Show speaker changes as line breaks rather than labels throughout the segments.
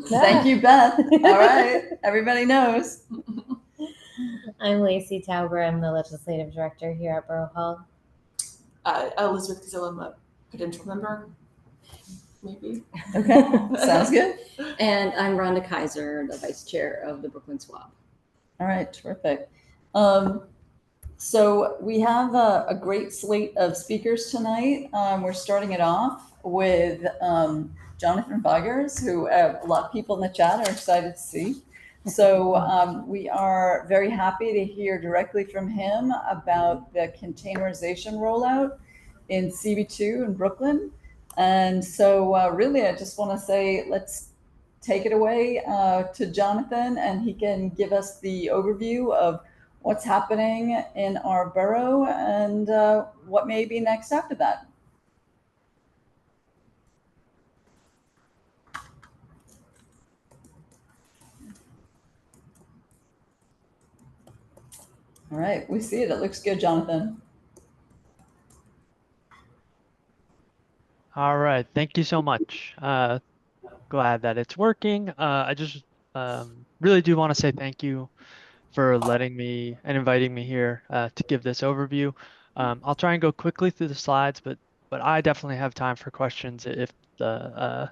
Thank you, Beth. All right, everybody knows.
I'm Lacey Tauber. I'm the legislative director here at Borough Hall.
Elizabeth Gazillo, I'm a credential member, maybe.
Okay, sounds good.
And I'm Rhonda Kaiser, the vice chair of the Brooklyn SWAB.
All right, terrific. So we have a great slate of speakers tonight. We're starting it off with Jonathan Vigers, who a lot of people in the chat are excited to see. So we are very happy to hear directly from him about the containerization rollout in CB2 in Brooklyn. And so really, I just want to say, let's take it away to Jonathan, and he can give us the overview of what's happening in our borough and what may be next after that. All right, we see it. It looks good, Jonathan.
All right, thank you so much. Glad that it's working. I just really do want to say thank you for letting me and inviting me here to give this overview. I'll try and go quickly through the slides, but I definitely have time for questions if the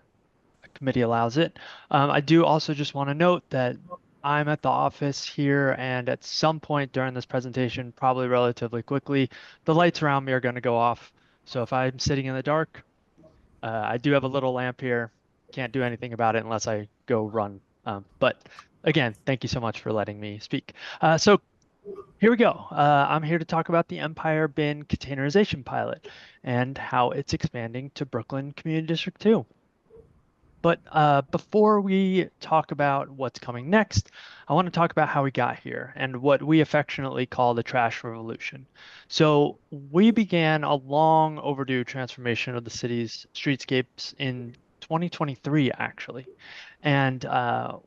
committee allows it. I do also just want to note that I'm at the office here, and at some point during this presentation, probably relatively quickly, the lights around me are going to go off. So if I'm sitting in the dark, I do have a little lamp here. Can't do anything about it unless I go run. But again, thank you so much for letting me speak. So here we go. I'm here to talk about the Empire Bin containerization pilot and how it's expanding to Brooklyn Community District 2. But before we talk about what's coming next, I want to talk about how we got here and what we affectionately call the trash revolution. So we began a long overdue transformation of the city's streetscapes in 2023, actually. And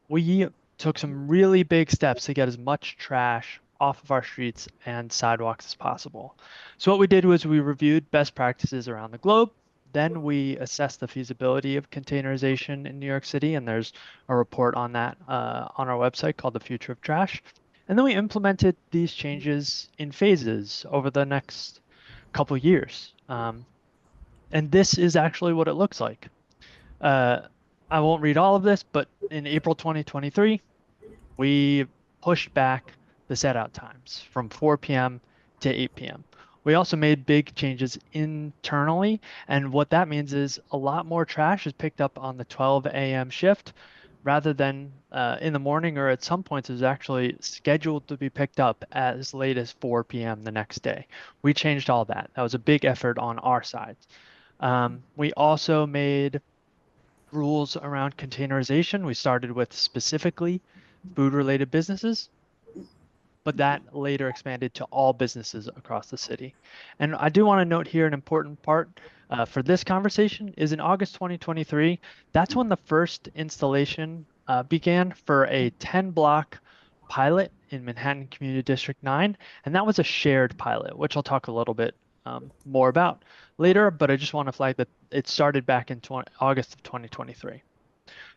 we took some really big steps to get as much trash off of our streets and sidewalks as possible. So what we did was we reviewed best practices around the globe. Then we assessed the feasibility of containerization in New York City, and there's a report on that on our website called The Future of Trash. And then we implemented these changes in phases over the next couple years. And this is actually what it looks like. I won't read all of this, but in April 2023, we pushed back the set out times from 4 p.m. to 8 p.m. We also made big changes internally, and what that means is a lot more trash is picked up on the 12 a.m. shift rather than in the morning, or at some points is actually scheduled to be picked up as late as 4 p.m. the next day. We changed all that. That was a big effort on our side. We also made rules around containerization. We started with specifically food-related businesses, but that later expanded to all businesses across the city. And I do want to note here an important part for this conversation is in August 2023, that's when the first installation began for a 10-block pilot in Manhattan Community District 9, and that was a shared pilot, which I'll talk a little bit more about later, but I just want to flag that it started back in August of 2023.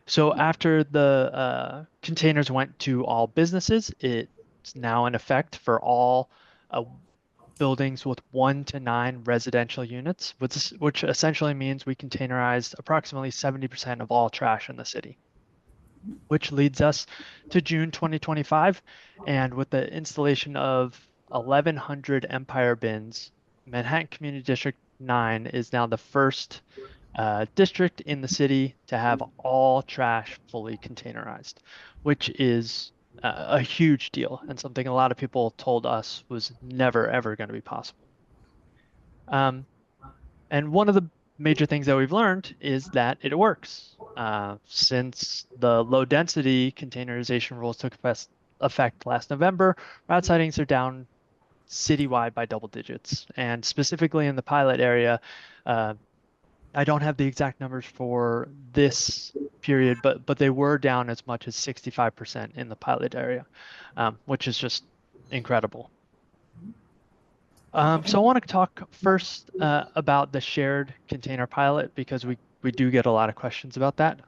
So after the containers went to all businesses, it's now in effect for all buildings with 1 to 9 residential units, which essentially means we containerized approximately 70% of all trash in the city, which leads us to June 2025. And with the installation of 1,100 Empire bins, Manhattan Community District 9 is now the first district in the city to have all trash fully containerized, which is a huge deal and something a lot of people told us was never, ever going to be possible. And one of the major things that we've learned is that it works. Since the low density containerization rules took effect last November, rat sightings are down citywide by double digits. And specifically in the pilot area, I don't have the exact numbers for this period, but they were down as much as 65% in the pilot area, which is just incredible. So I want to talk first about the shared container pilot because we do get a lot of questions about that.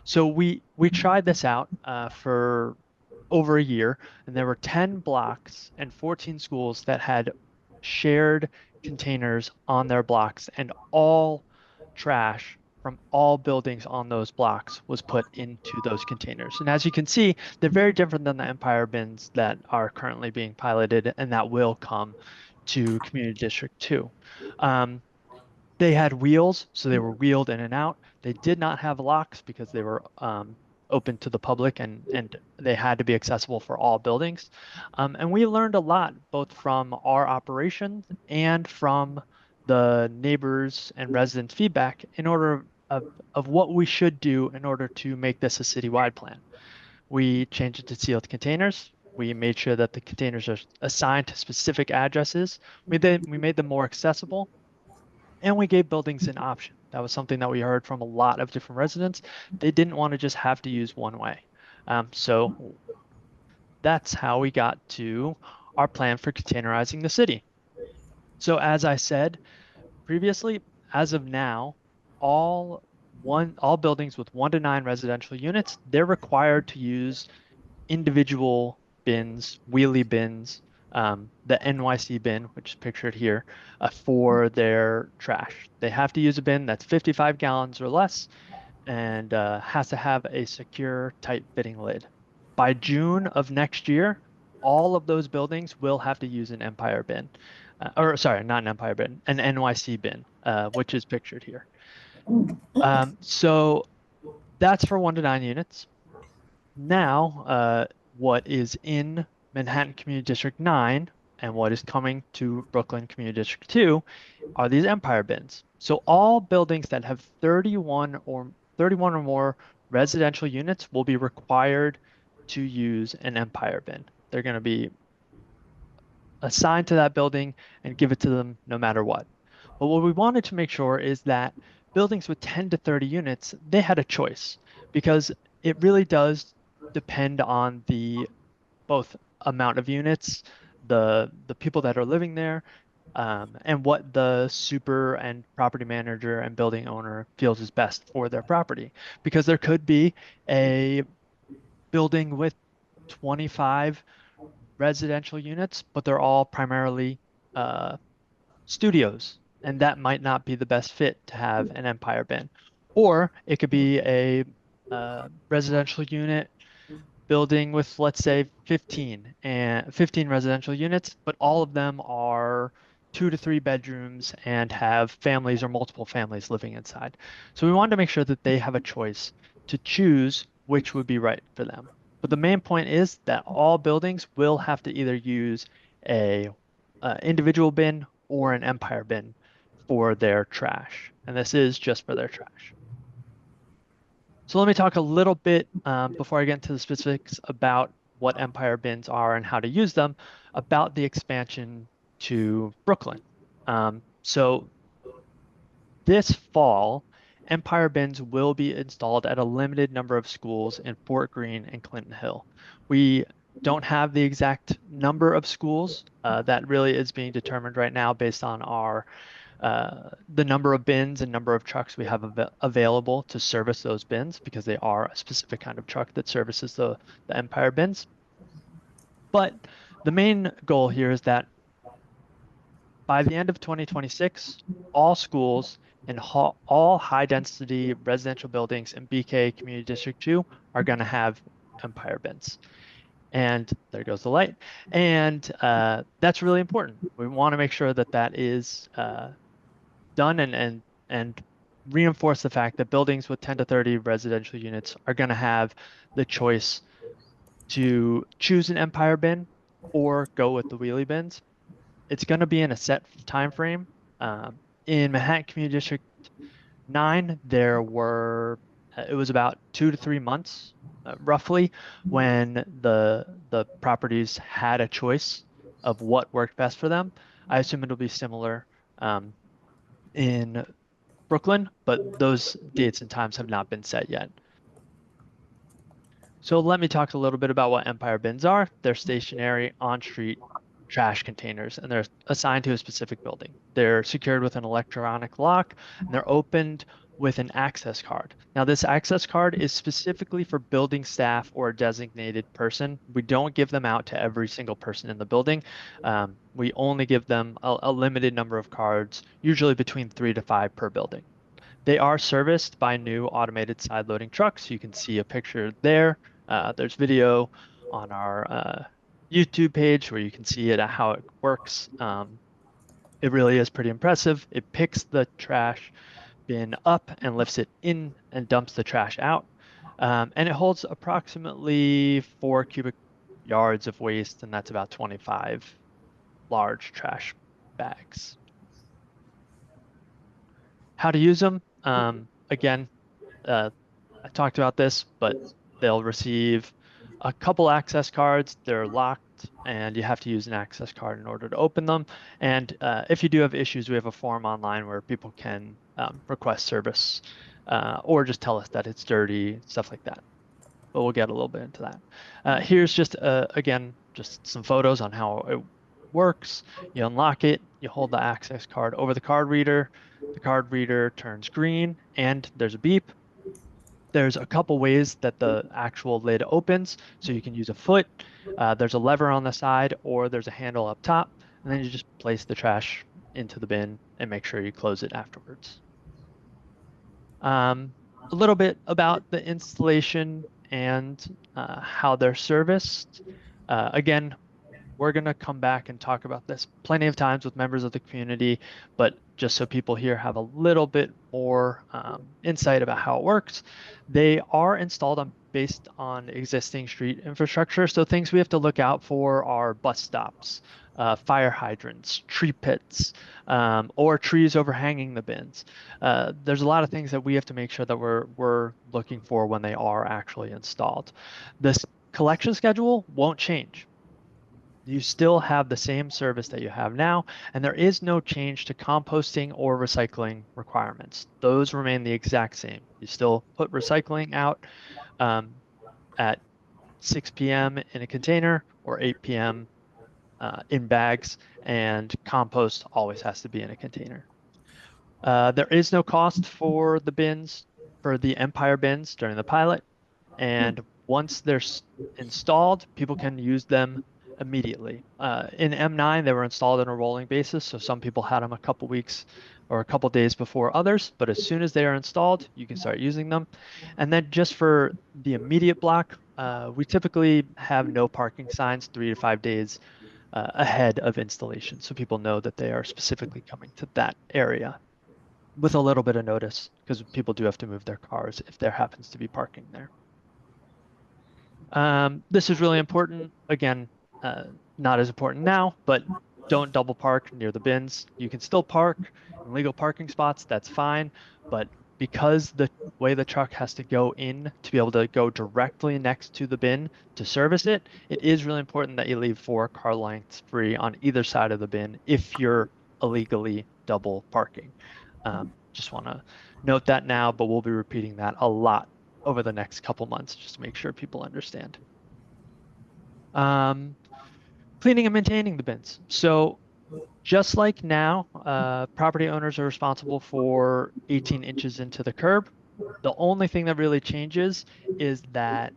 So we tried this out for over a year, and there were 10 blocks and 14 schools that had shared containers on their blocks, and all trash from all buildings on those blocks was put into those containers. And as you can see, they're very different than the Empire bins that are currently being piloted and that will come to Community District 2. They had wheels, so they were wheeled in and out. They did not have locks because they were open to the public and they had to be accessible for all buildings. And we learned a lot both from our operations and from the neighbors and residents' feedback in order of what we should do in order to make this a citywide plan. We changed it to sealed containers. We made sure that the containers are assigned to specific addresses. We made them more accessible, and we gave buildings an option. That was something that we heard from a lot of different residents. They didn't want to just have to use one way. So that's how we got to our plan for containerizing the city. So as I said previously, as of now, all buildings with 1 to 9 residential units, they're required to use individual bins, wheelie bins, the NYC bin, which is pictured here, for their trash. They have to use a bin that's 55 gallons or less and has to have a secure, tight-fitting lid. By June of next year, all of those buildings will have to use an Empire bin. Or sorry, not an Empire bin, an NYC bin, which is pictured here. So that's for 1 to 9 units. Now, what is in Manhattan Community District 9 and what is coming to Brooklyn Community District 2 are these Empire bins. So all buildings that have 31 or more residential units will be required to use an Empire bin. They're going to be assigned to that building and give it to them no matter what. But what we wanted to make sure is that buildings with 10 to 30 units, they had a choice, because it really does depend on the both amount of units, the people that are living there, and what the super and property manager and building owner feels is best for their property. Because there could be a building with 25 residential units, but they're all primarily studios, and that might not be the best fit to have an Empire bin. Or it could be a residential unit building with, let's say, 15 residential units, but all of them are 2 to 3 bedrooms and have families or multiple families living inside. So we wanted to make sure that they have a choice to choose which would be right for them. But the main point is that all buildings will have to either use a individual bin or an Empire bin for their trash. And this is just for their trash. So let me talk a little bit before I get into the specifics about what Empire bins are and how to use them, about the expansion to Brooklyn. So this fall, Empire bins will be installed at a limited number of schools in Fort Greene and Clinton Hill. We don't have the exact number of schools. That really is being determined right now based on the number of bins and number of trucks we have available to service those bins, because they are a specific kind of truck that services the Empire bins. But the main goal here is that by the end of 2026, all schools and all high-density residential buildings in BK Community District 2 are going to have Empire bins. And there goes the light. And that's really important. We want to make sure that that is done and reinforce the fact that buildings with 10 to 30 residential units are going to have the choice to choose an Empire bin or go with the wheelie bins. It's going to be in a set time frame. In Manhattan Community District 9, it was about 2 to 3 months, roughly, when the properties had a choice of what worked best for them. I assume it'll be similar in Brooklyn, but those dates and times have not been set yet. So let me talk a little bit about what Empire bins are. They're stationary on-street trash containers, and they're assigned to a specific building. They're secured with an electronic lock, and they're opened with an access card. Now, this access card is specifically for building staff or a designated person. We don't give them out to every single person in the building. We only give them a limited number of cards, usually between 3 to 5 per building. They are serviced by new automated side loading trucks. You can see a picture there. There's video on our YouTube page where you can see it, how it works. It really is pretty impressive. It picks the trash bin up and lifts it in and dumps the trash out. And it holds approximately 4 cubic yards of waste, and that's about 25 large trash bags. How to use them? Again, I talked about this, but they'll receive a couple access cards. They're locked, and you have to use an access card in order to open them. And if you do have issues, we have a form online where people can request service or just tell us that it's dirty, stuff like that. But we'll get a little bit into that. Here's just, again, just some photos on how it works. You unlock it, you hold the access card over the card reader. The card reader turns green, and there's a beep. There's a couple ways that the actual lid opens. So you can use a foot, there's a lever on the side, or there's a handle up top. And then you just place the trash into the bin and make sure you close it afterwards. A little bit about the installation and how they're serviced. Again, we're going to come back and talk about this plenty of times with members of the community, but just so people here have a little bit more insight about how it works, they are installed based on existing street infrastructure. So things we have to look out for are bus stops, fire hydrants, tree pits, or trees overhanging the bins. There's a lot of things that we have to make sure that we're looking for when they are actually installed. This collection schedule won't change. You still have the same service that you have now, and there is no change to composting or recycling requirements. Those remain the exact same. You still put recycling out at 6 p.m. in a container or 8 p.m. In bags, and compost always has to be in a container. There is no cost for the bins, for the Empire bins during the pilot, and once they're installed, people can use them immediately. In M9, they were installed on a rolling basis, so some people had them a couple weeks or a couple days before others, but as soon as they are installed, you can start using them. And then just for the immediate block, we typically have no parking signs 3 to 5 days ahead of installation, so people know that they are specifically coming to that area with a little bit of notice, because people do have to move their cars if there happens to be parking there. This is really important. Again, not as important now, but don't double park near the bins. You can still park in legal parking spots, that's fine, but because the way the truck has to go in to be able to go directly next to the bin to service it, it is really important that you leave 4 car lengths free on either side of the bin if you're illegally double parking. Just want to note that now, but we'll be repeating that a lot over the next couple months just to make sure people understand. Cleaning and maintaining the bins. So just like now, property owners are responsible for 18 inches into the curb. The only thing that really changes is that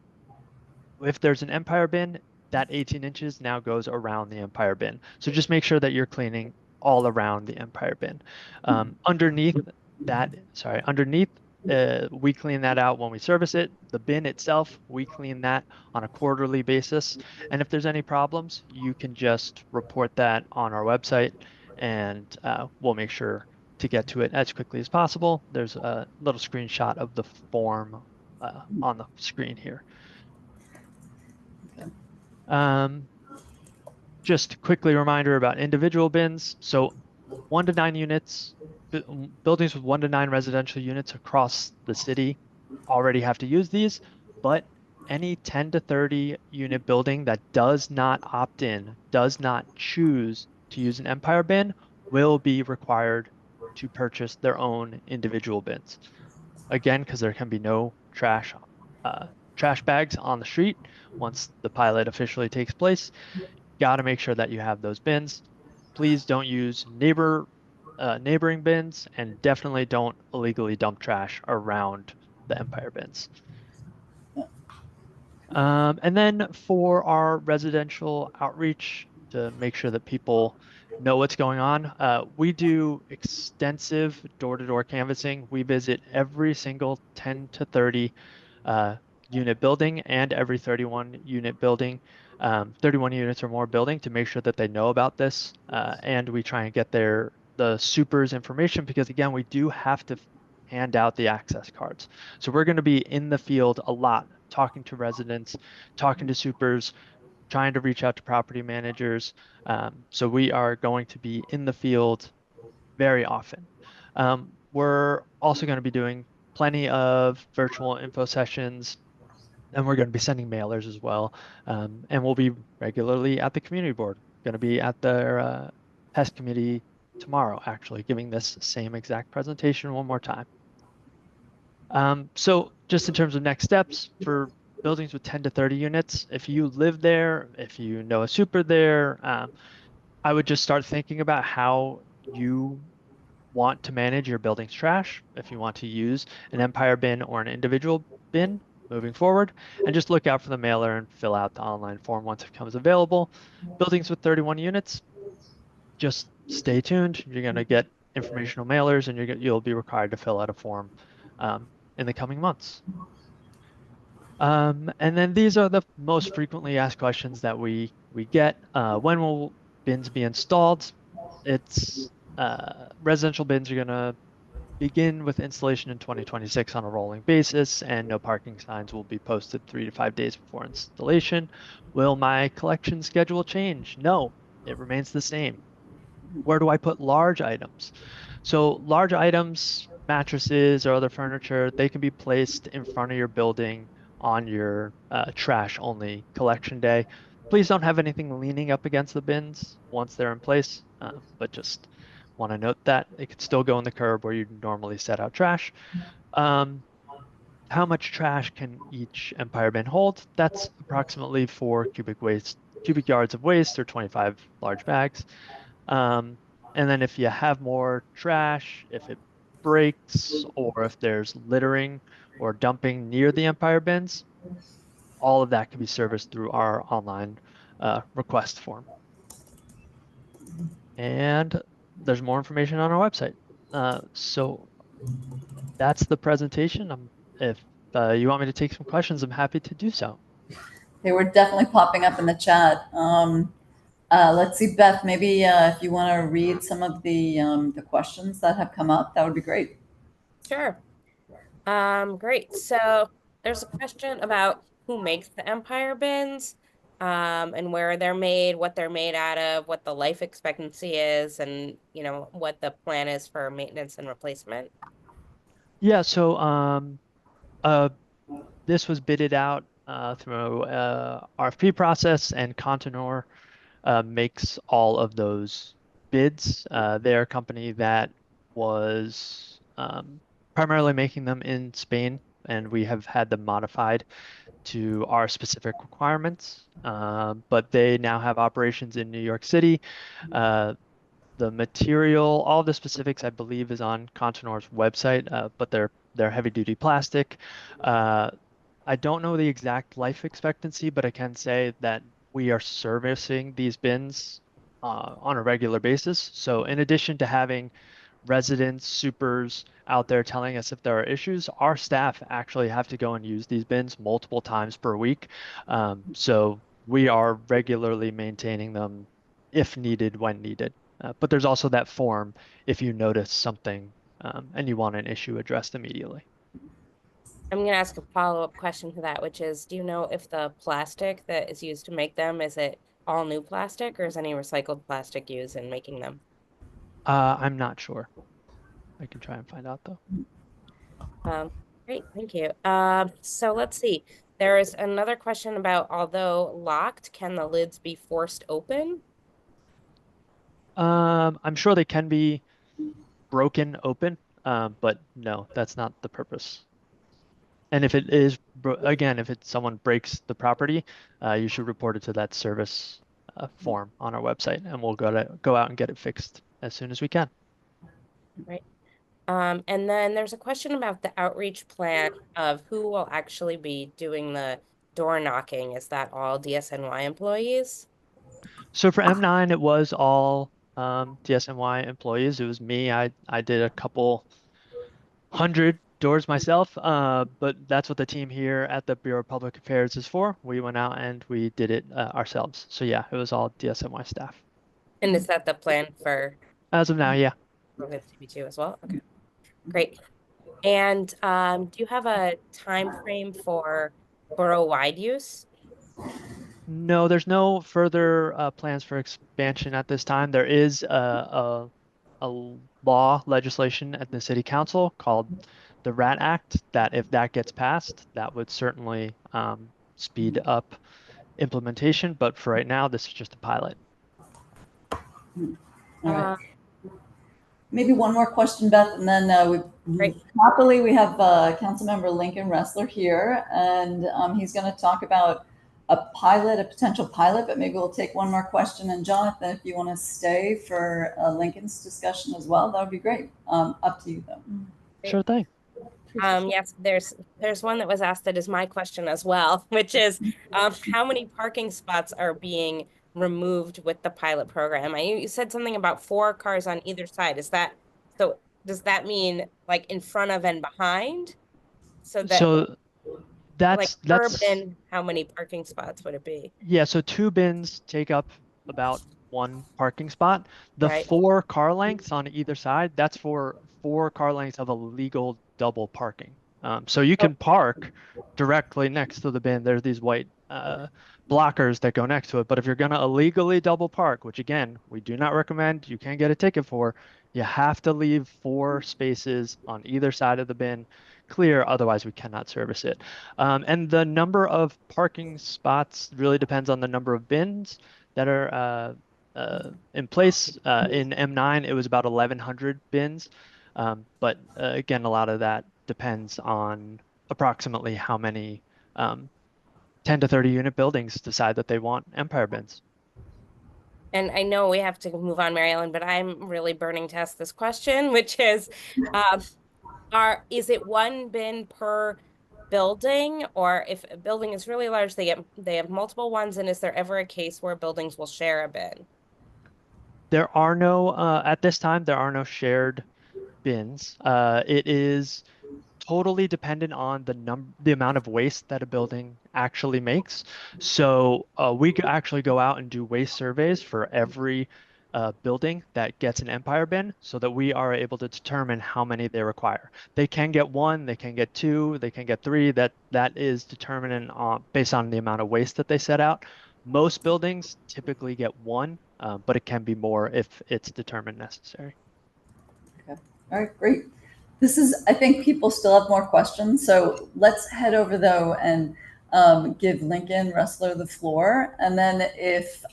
if there's an Empire bin, that 18 inches now goes around the Empire bin. So just make sure that you're cleaning all around the Empire bin. Underneath, we clean that out when we service it. The bin itself, we clean that on a quarterly basis. And if there's any problems, you can just report that on our website, and we'll make sure to get to it as quickly as possible. There's a little screenshot of the form on the screen here. Just a quickly reminder about individual bins. So 1 to 9 units, buildings with 1 to 9 residential units across the city already have to use these, but any 10 to 30 unit building that does not opt in, does not choose to use an Empire bin, will be required to purchase their own individual bins. Again, because there can be no trash bags on the street once the pilot officially takes place. Got to make sure that you have those bins. Please don't use neighbor neighboring bins, and definitely don't illegally dump trash around the Empire bins. And then for our residential outreach to make sure that people know what's going on, we do extensive door-to-door canvassing. We visit every single 10 to 30 uh, unit building and every 31 unit building, 31 units or more building, to make sure that they know about this. And we try and get the supers information, because again, we do have to hand out the access cards. So we're going to be in the field a lot, talking to residents, talking to supers, trying to reach out to property managers. So we are going to be in the field very often. We're also going to be doing plenty of virtual info sessions, and we're going to be sending mailers as well. And we'll be regularly at the community board. Going to be at their pest committee tomorrow, actually, giving this same exact presentation one more time. So just in terms of next steps for buildings with 10 to 30 units, if you live there, if you know a super there, I would just start thinking about how you want to manage your building's trash, if you want to use an Empire bin or an individual bin moving forward, and just look out for the mailer and fill out the online form once it becomes available. Buildings with 31 units, just stay tuned. You're going to get informational mailers, and you'll be required to fill out a form in the coming months. And then these are the most frequently asked questions that we get. When will bins be installed? It's residential bins are going to begin with installation in 2026 on a rolling basis, and no parking signs will be posted 3 to 5 days before installation. Will my collection schedule change? No, it remains the same. Where do I put large items? So large items, mattresses or other furniture, they can be placed in front of your building on your trash only collection day. Please don't have anything leaning up against the bins once they're in place, but just want to note that it could still go in the curb where you normally set out trash. How much trash can each Empire bin hold? That's approximately 4 cubic yards of waste, or 25 large bags. And then if you have more trash, if it breaks, or if there's littering or dumping near the Empire bins, all of that can be serviced through our online request form. And there's more information on our website. So that's the presentation. If you want me to take some questions, I'm happy to do so.
They were definitely popping up in the chat. Let's see, Beth, maybe if you want to read some of the questions that have come up, that would be great.
Sure. Great. So there's a question about who makes the Empire bins, and where they're made, what they're made out of, what the life expectancy is, and what the plan is for maintenance and replacement.
Yeah, so this was bidded out through RFP process, and Contenor makes all of those bids. They're a company that was primarily making them in Spain, and we have had them modified to our specific requirements. But they now have operations in New York City. The material, all the specifics, I believe, is on Contenor's website, but they're heavy duty plastic. I don't know the exact life expectancy, but I can say that we are servicing these bins on a regular basis. So in addition to having residents, supers out there telling us if there are issues, our staff actually have to go and use these bins multiple times per week. So we are regularly maintaining them if needed, when needed. But there's also that form if you notice something and you want an issue addressed immediately.
I'm going to ask a follow-up question to that, which is, do you know if the plastic that is used to make them, is it all new plastic, or is any recycled plastic used in making them?
I'm not sure. I can try and find out though.
Great, thank you. So let's see. There is another question about, although locked, can the lids be forced open?
I'm sure they can be broken open, but no, that's not the purpose. And if it is, again, if someone breaks the property, you should report it to that service form on our website, and we'll go out and get it fixed as soon as we can.
Right. And then there's a question about the outreach plan of who will actually be doing the door knocking. Is that all DSNY employees?
So for M9, it was all DSNY employees. It was me. I did a couple hundred doors myself, but that's what the team here at the Bureau of Public Affairs is for. We went out and we did it ourselves. So yeah, it was all DSNY staff.
And is that the plan for
As of now, yeah.
TB2 as well? Okay, great. And do you have a time frame for borough-wide use?
No, there's no further plans for expansion at this time. There is a law legislation at the city council called the Rat Act that if that gets passed, that would certainly speed up implementation. But for right now, this is just a pilot.
All right. Maybe one more question, Beth, and then happily we have Councilmember Lincoln Ressler here, and he's going to talk about a potential pilot, but maybe we'll take one more question. And Jonathan, if you want to stay for Lincoln's discussion as well, that would be great. Up to you though.
Sure thing.
Yes, there's one that was asked that is my question as well, which is how many parking spots are being removed with the pilot program? You said something about 4 cars on either side. Is that so? Does that mean like in front of and behind? So
that's
urban, how many parking spots would it be?
Yeah, so 2 bins take up about 1 parking spot. The
Right.
4 car lengths on either side, that's for 4 car lengths of a legal double parking. So you can park directly next to the bin. There's these white blockers that go next to it. But if you're going to illegally double park, which again, we do not recommend, you can get a ticket for, you have to leave 4 spaces on either side of the bin clear, otherwise we cannot service it. And the number of parking spots really depends on the number of bins that are in place. In M9, it was about 1,100 bins. But again, a lot of that depends on approximately how many 10 to 30 unit buildings decide that they want Empire bins.
And I know we have to move on, Mary Ellen, but I'm really burning to ask this question, which is, is it 1 bin per building, or if a building is really large, they have multiple ones, and is there ever a case where buildings will share a bin?
There are no at this time there are no shared bins. It is totally dependent on the amount of waste that a building actually makes. So we could actually go out and do waste surveys for every building that gets an Empire bin so that we are able to determine how many they require. They can get 1, they can get 2, they can get 3. That is determined based on the amount of waste that they set out. Most buildings typically get 1, but it can be more if it's determined necessary.
Okay. All right, great. I think people still have more questions. So let's head over though and give Lincoln Ressler the floor. And then if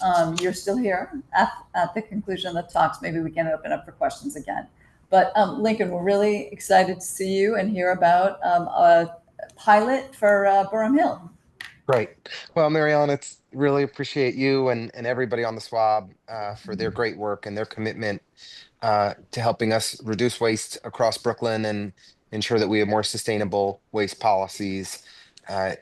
you're still here at the conclusion of the talks, maybe we can open up for questions again. But Lincoln, we're really excited to see you and hear about a pilot for Burham Hill.
Great. Well, Mary Ellen, it's really appreciate you and everybody on the SWAB for their great work and their commitment to helping us reduce waste across Brooklyn and ensure that we have more sustainable waste policies.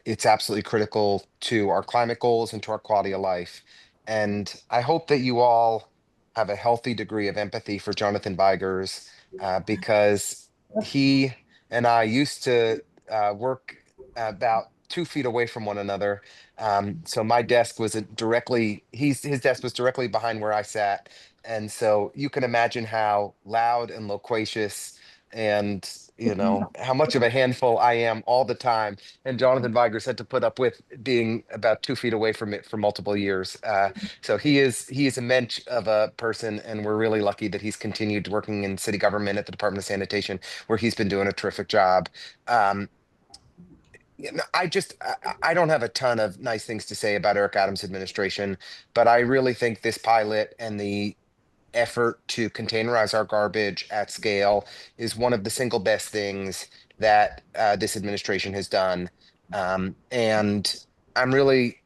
It's absolutely critical to our climate goals and to our quality of life. And I hope that you all have a healthy degree of empathy for Jonathan Vigers because he and I used to work about 2 feet away from one another. So my desk was his desk was directly behind where I sat. And so you can imagine how loud and loquacious and how much of a handful I am all the time. And Jonathan Vigers had to put up with being about 2 feet away from it for multiple years. So he is a mensch of a person, and we're really lucky that he's continued working in city government at the Department of Sanitation, where he's been doing a terrific job. I don't have a ton of nice things to say about Eric Adams' administration, but I really think this pilot and the effort to containerize our garbage at scale is one of the single best things that this administration has done. And I'm really,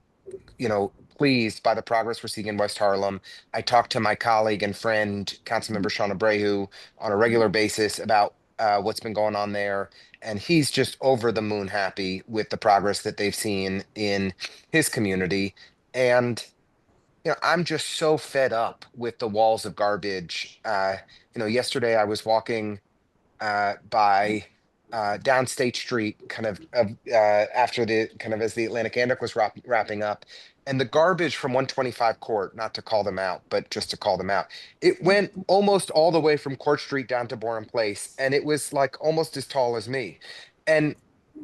pleased by the progress we're seeing in West Harlem. I talked to my colleague and friend, Councilmember Sean Abreu, on a regular basis about what's been going on there. And he's just over the moon happy with the progress that they've seen in his community. And I'm just so fed up with the walls of garbage. Yesterday I was walking by down State Street, after the kind of as the Atlantic Antic was wrapping up, and the garbage from 125 Court, not to call them out, but just to call them out, it went almost all the way from Court Street down to Bourne Place, and it was like almost as tall as me. And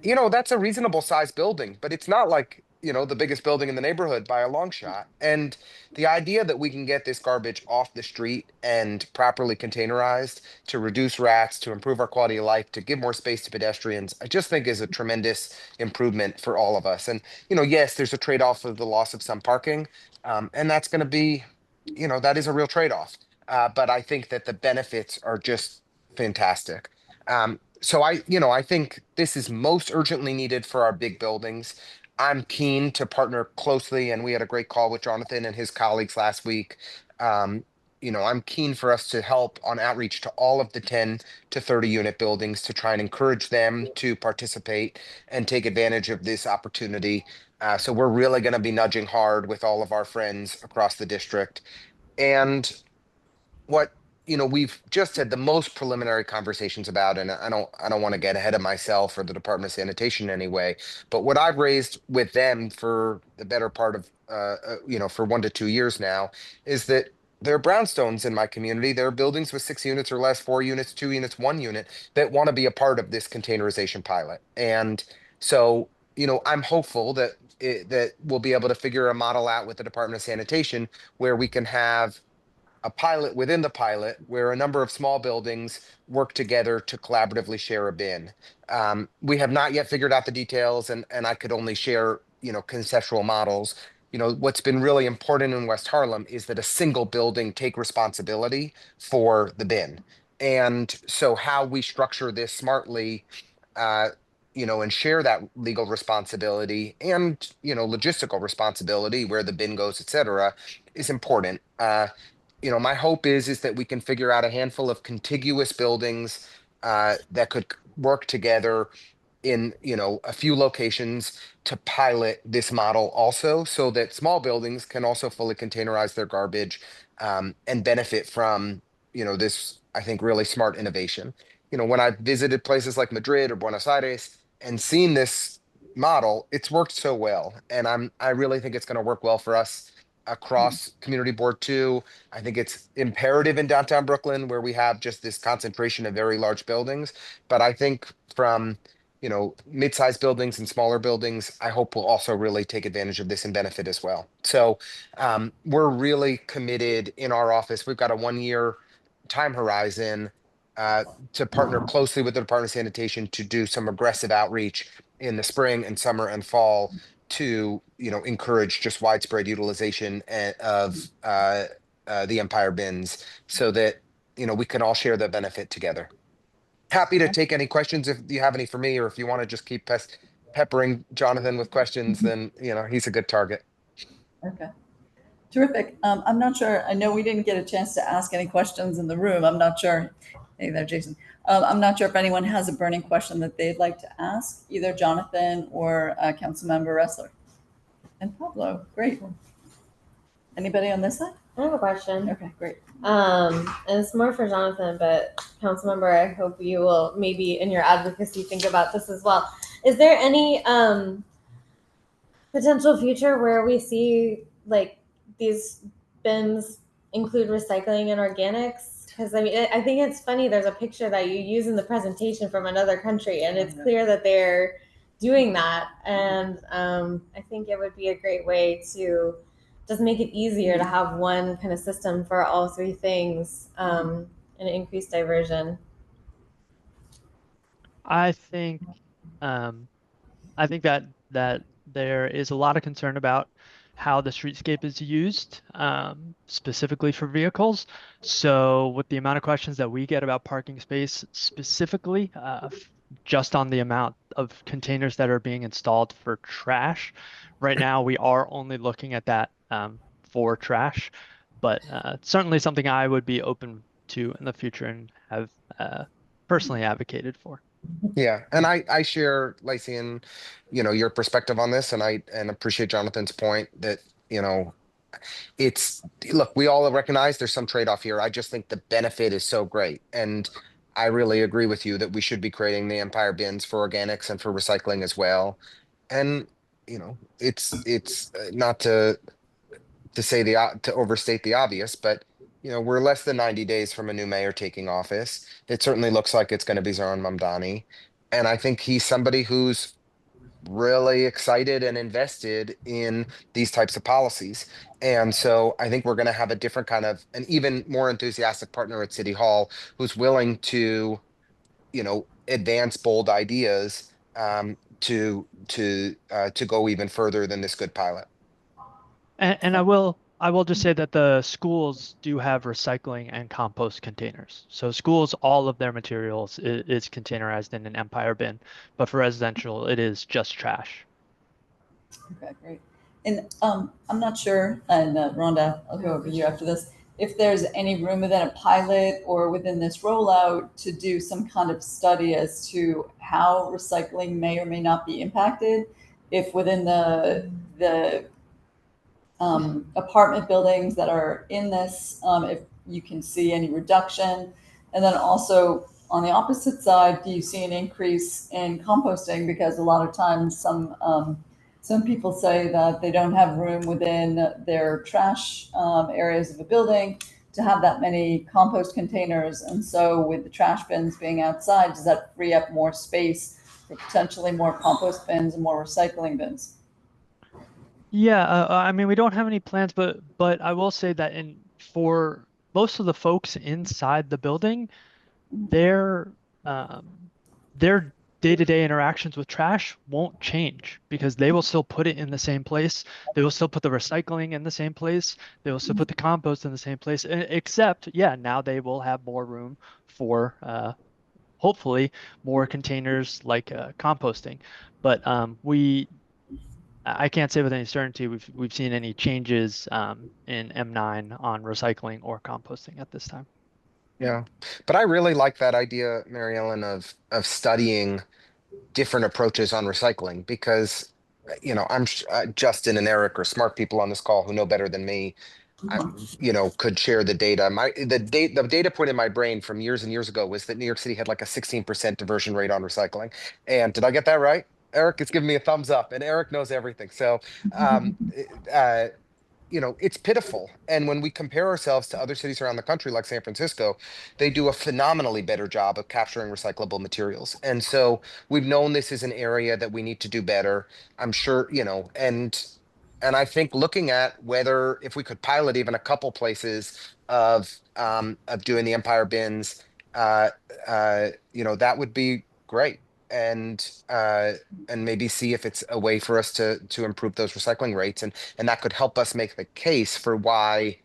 that's a reasonable size building, but it's not like the biggest building in the neighborhood by a long shot. And the idea that we can get this garbage off the street and properly containerized to reduce rats, to improve our quality of life, to give more space to pedestrians, I just think is a tremendous improvement for all of us. And, yes, there's a trade-off of the loss of some parking, and that's going to be, that is a real trade-off. But I think that the benefits are just fantastic. So I think this is most urgently needed for our big buildings. I'm keen to partner closely, and we had a great call with Jonathan and his colleagues last week. I'm keen for us to help on outreach to all of the 10 to 30 unit buildings to try and encourage them to participate and take advantage of this opportunity. So we're really going to be nudging hard with all of our friends across the district. And what we've just had the most preliminary conversations about, and I don't want to get ahead of myself or the Department of Sanitation anyway, but what I've raised with them for the better part of for 1 to 2 years now is that there are brownstones in my community. There are buildings with 6 units or less, 4 units, 2 units, 1 unit that want to be a part of this containerization pilot. And so I'm hopeful that we'll be able to figure a model out with the Department of Sanitation where we can have a pilot within the pilot where a number of small buildings work together to collaboratively share a bin. We have not yet figured out the details, and I could only share, conceptual models. What's been really important in West Harlem is that a single building take responsibility for the bin. And so how we structure this smartly, and share that legal responsibility and, logistical responsibility where the bin goes, et cetera, is important. My hope is that we can figure out a handful of contiguous buildings that could work together in a few locations to pilot this model also, so that small buildings can also fully containerize their garbage and benefit from this, I think, really smart innovation. When I've visited places like Madrid or Buenos Aires and seen this model, it's worked so well, and I really think it's going to work well for us across Community Board 2. I think it's imperative in downtown Brooklyn where we have just this concentration of very large buildings. But I think from, mid-sized buildings and smaller buildings, I hope we'll also really take advantage of this and benefit as well. So we're really committed in our office. We've got a 1-year time horizon to partner closely with the Department of Sanitation to do some aggressive outreach in the spring and summer and fall to encourage just widespread utilization of the Empire bins so that we can all share the benefit together. Happy to take any questions if you have any for me, or if you want to just keep peppering Jonathan with questions, then he's a good target.
Okay. Terrific. I'm not sure. I know we didn't get a chance to ask any questions in the room. I'm not sure. Hey there, Jason. I'm not sure if anyone has a burning question that they'd like to ask, either Jonathan or Councilmember Ressler. And Pablo, great. Anybody on this side?
I have a question.
Okay, great.
And it's more for Jonathan, but Councilmember, I hope you will maybe in your advocacy think about this as well. Is there any potential future where we see like these bins include recycling and organics? Because I mean, I think it's funny. There's a picture that you use in the presentation from another country, and it's clear that they're doing that. And I think it would be a great way to just make it easier to have one kind of system for all three things and increase diversion.
I think that there is a lot of concern about how the streetscape is used, specifically for vehicles. So with the amount of questions that we get about parking space specifically just on the amount of containers that are being installed for trash. Right now, we are only looking at that for trash, but certainly something I would be open to in the future and have personally advocated for.
Yeah, and I share Lacey and your perspective on this, and I appreciate Jonathan's point that you know it's look, we all recognize there's some trade-off here. I just think the benefit is so great, and I really agree with you that we should be creating the Empire bins for organics and for recycling as well. And it's not to say to overstate the obvious, but we're less than 90 days from a new mayor taking office. It certainly looks like it's going to be Zoran Mamdani, and I think he's somebody who's really excited and invested in these types of policies. And so I think we're going to have a different kind of, an even more enthusiastic partner at City Hall who's willing to, advance bold ideas to go even further than this good pilot.
And I will just say that the schools do have recycling and compost containers. So schools, all of their materials is containerized in an Empire bin, but for residential, it is just trash.
Okay, great. And I'm not sure, and Rhonda, I'll go over you after this, if there's any room within a pilot or within this rollout to do some kind of study as to how recycling may or may not be impacted, if within the apartment buildings that are in this, if you can see any reduction. And then also on the opposite side, do you see an increase in composting? Because a lot of times some people say that they don't have room within their trash areas of a building to have that many compost containers. And so with the trash bins being outside, does that free up more space for potentially more compost bins and more recycling bins?
Yeah, I mean, we don't have any plans, but I will say that for most of the folks inside the building, their um, their day-to-day interactions with trash won't change because they will still put it in the same place. They will still put the recycling in the same place. They will still put the compost in the same place, except, yeah, now they will have more room for hopefully more containers like composting. But I can't say with any certainty we've seen any changes in M9 on recycling or composting at this time.
Yeah, but I really like that idea, Mary Ellen, of studying different approaches on recycling because Justin and Eric are smart people on this call who know better than me. Could share the data. The data point in my brain from years and years ago was that New York City had like a 16% diversion rate on recycling. And did I get that right? Eric is giving me a thumbs up, and Eric knows everything. So uh, it's pitiful. And when we compare ourselves to other cities around the country, like San Francisco, they do a phenomenally better job of capturing recyclable materials. And so we've known this is an area that we need to do better. I'm sure, and I think looking at whether if we could pilot even a couple places of doing the Empire bins, that would be great. And maybe see if it's a way for us to improve those recycling rates, and that could help us make the case for why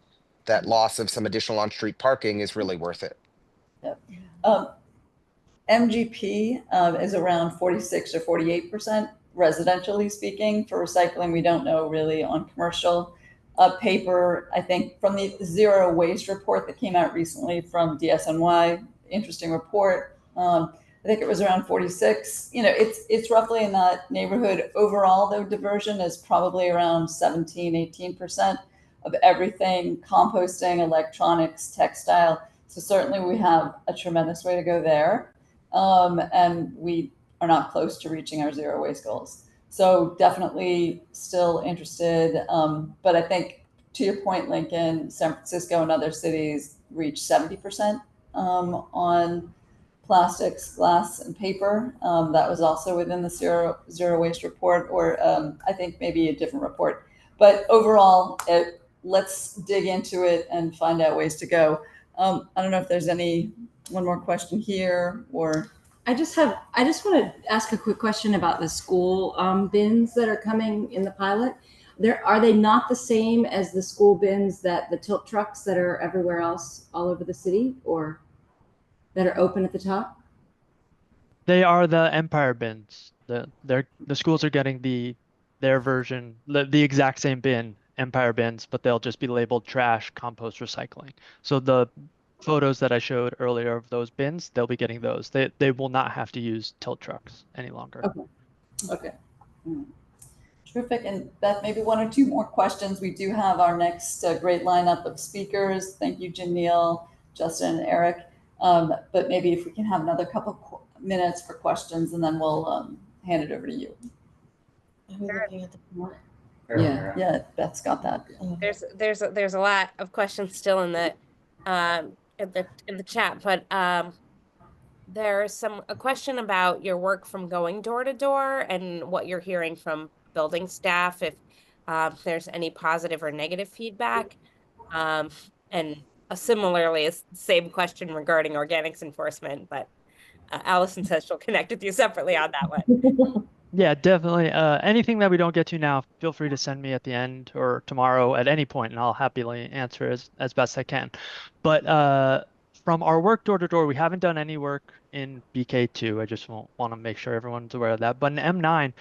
that loss of some additional on-street parking is really worth it.
Yep. MGP is around 46 or 48% residentially speaking. For recycling, we don't know really on commercial. Paper, I think from the zero waste report that came out recently from DSNY, interesting report. I think it was around 46. It's roughly in that neighborhood. Overall, though, diversion is probably around 17, 18% of everything, composting, electronics, textile. So certainly we have a tremendous way to go there. And we are not close to reaching our zero waste goals. So definitely still interested. But I think to your point, Lincoln, San Francisco and other cities reach 70% on plastics, glass, and paper. That was also within the zero waste report, or I think maybe a different report. But overall, let's dig into it and find out ways to go. I don't know if there's one more question here, or
I just want to ask a quick question about the school bins that are coming in the pilot. Are they not the same as the school bins the tilt trucks that are everywhere else all over the city, or that are open at the top?
They are the Empire bins. The schools are getting their version, the exact same bin, Empire bins, but they'll just be labeled trash, compost, recycling. So the photos that I showed earlier of those bins, they'll be getting those. They will not have to use tilt trucks any longer.
Okay. Okay. Terrific. And Beth, maybe one or two more questions. We do have our next great lineup of speakers. Thank you, Janelle, Justin, and Eric. But maybe if we can have another couple minutes for questions, and then we'll hand it over to you.
I'm looking at the
Yeah, yeah, Beth's got that.
There's a lot of questions still in the chat, but there's a question about your work from going door to door and what you're hearing from building staff, if there's any positive or negative feedback. And similarly, it's the same question regarding organics enforcement, but Allison says she'll connect with you separately on that one.
Yeah, definitely. Anything that we don't get to now, feel free to send me at the end or tomorrow at any point, and I'll happily answer as best I can. But from our work door to door, we haven't done any work in BK2. I just want to make sure everyone's aware of that. But in M9,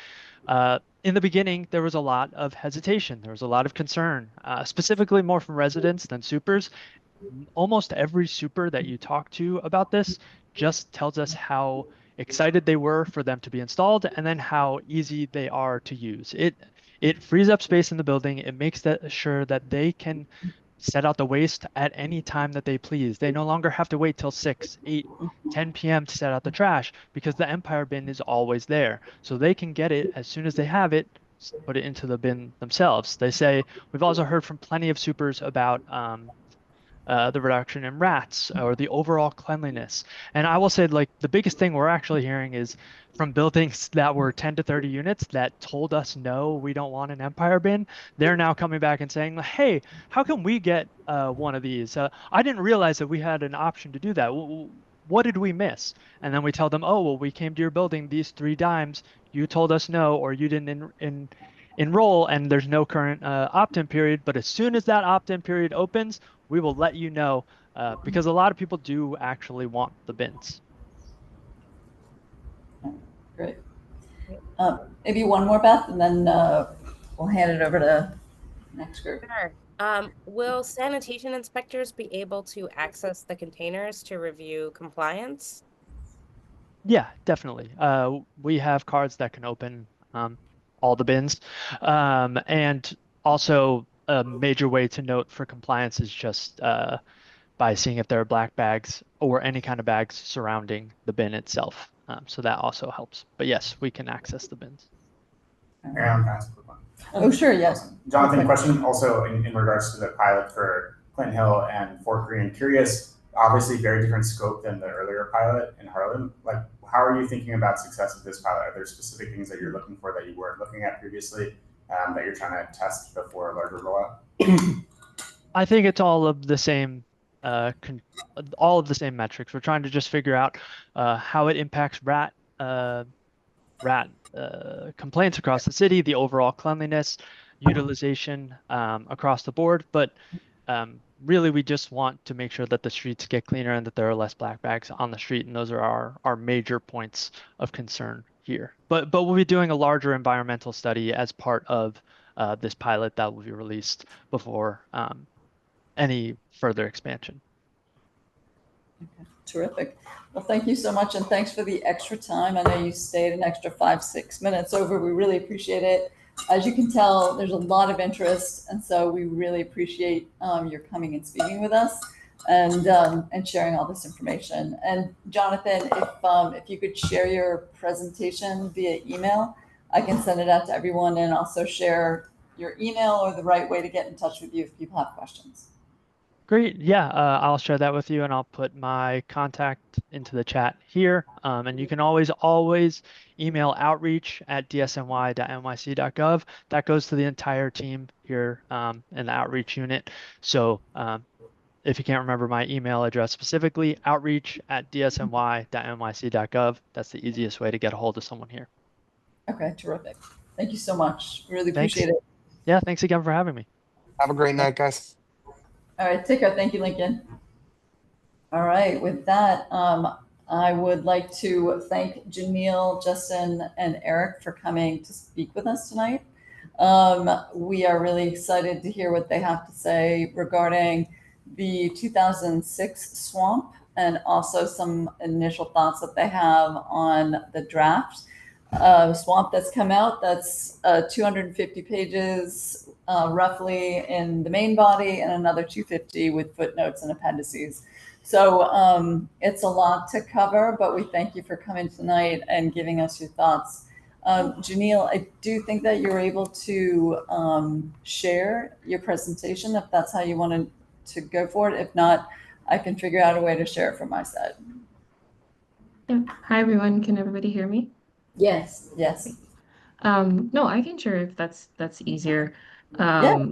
in the beginning, there was a lot of hesitation. There was a lot of concern, specifically more from residents than supers. Almost every super that you talk to about this just tells us how excited they were for them to be installed, and then how easy they are to use. It frees up space in the building. It makes sure that they can set out the waste at any time that they please. They no longer have to wait till 6, 8, 10 p.m. to set out the trash, because the Empire bin is always there. So they can get it as soon as they have it, put it into the bin themselves. They say, we've also heard from plenty of supers about the reduction in rats or the overall cleanliness. And I will say, like, the biggest thing we're actually hearing is from buildings that were 10 to 30 units that told us, no, we don't want an Empire bin. They're now coming back and saying, hey, how can we get one of these? I didn't realize that we had an option to do that. What did we miss? And then we tell them, oh, well, we came to your building these 3 times. You told us no, or you didn't enroll, and there's no current opt-in period. But as soon as that opt-in period opens, we will let you know, because a lot of people do actually want the bins.
Great. Maybe one more, Beth, and then we'll hand it over to the next group.
Sure. Will sanitation inspectors be able to access the containers to review compliance?
Yeah, definitely. We have cards that can open all the bins. And also, a major way to note for compliance is just by seeing if there are black bags or any kind of bags surrounding the bin itself. So that also helps. But yes, we can access the bins.
Aaron, can I ask a quick one?
Oh, sure, yes.
Jonathan, question also in regards to the pilot for Clinton Hill and Fort Greene. Curious, obviously very different scope than the earlier pilot in Harlan. Like, how are you thinking about success of this pilot? Are there specific things that you're looking for that you weren't looking at previously, that you're trying to test before a larger rollout?
I think it's all of the same metrics. We're trying to just figure out how it impacts rat complaints across the city, the overall cleanliness, utilization across the board. But really, we just want to make sure that the streets get cleaner and that there are less black bags on the street. And those are our major points of concern here. But we'll be doing a larger environmental study as part of this pilot that will be released before any further expansion.
Okay, terrific. Well, thank you so much, and thanks for the extra time. I know you stayed an extra 5-6 minutes over. We really appreciate it. As you can tell, there's a lot of interest, and so we really appreciate your coming and speaking with us and sharing all this information. And Jonathan, if you could share your presentation via email, I can send it out to everyone, and also share your email or the right way to get in touch with you if people have questions.
Great. Yeah, I'll share that with you, and I'll put my contact into the chat here. And you can always email outreach@dsny.nyc.gov. That goes to the entire team here in the outreach unit. So if you can't remember my email address specifically, outreach@dsny.nyc.gov. That's the easiest way to get a hold of someone here.
Okay, terrific. Thank you so much. Really appreciate it.
Yeah, thanks again for having me.
Have a great night, guys.
All right, take care. Thank you, Lincoln. All right, with that, I would like to thank Janelle, Justin, and Eric for coming to speak with us tonight. We are really excited to hear what they have to say regarding the 2006 swamp and also some initial thoughts that they have on the draft swamp that's come out. That's 250 pages roughly in the main body and another 250 with footnotes and appendices. So it's a lot to cover, but we thank you for coming tonight and giving us your thoughts. Janelle, I do think that you're able to share your presentation if that's how you wanted to go for it. If not, I can figure out a way to share it from my side.
Yeah. Hi, everyone. Can everybody hear me?
Yes.
Yes.
No, I can share if that's easier.
Yeah.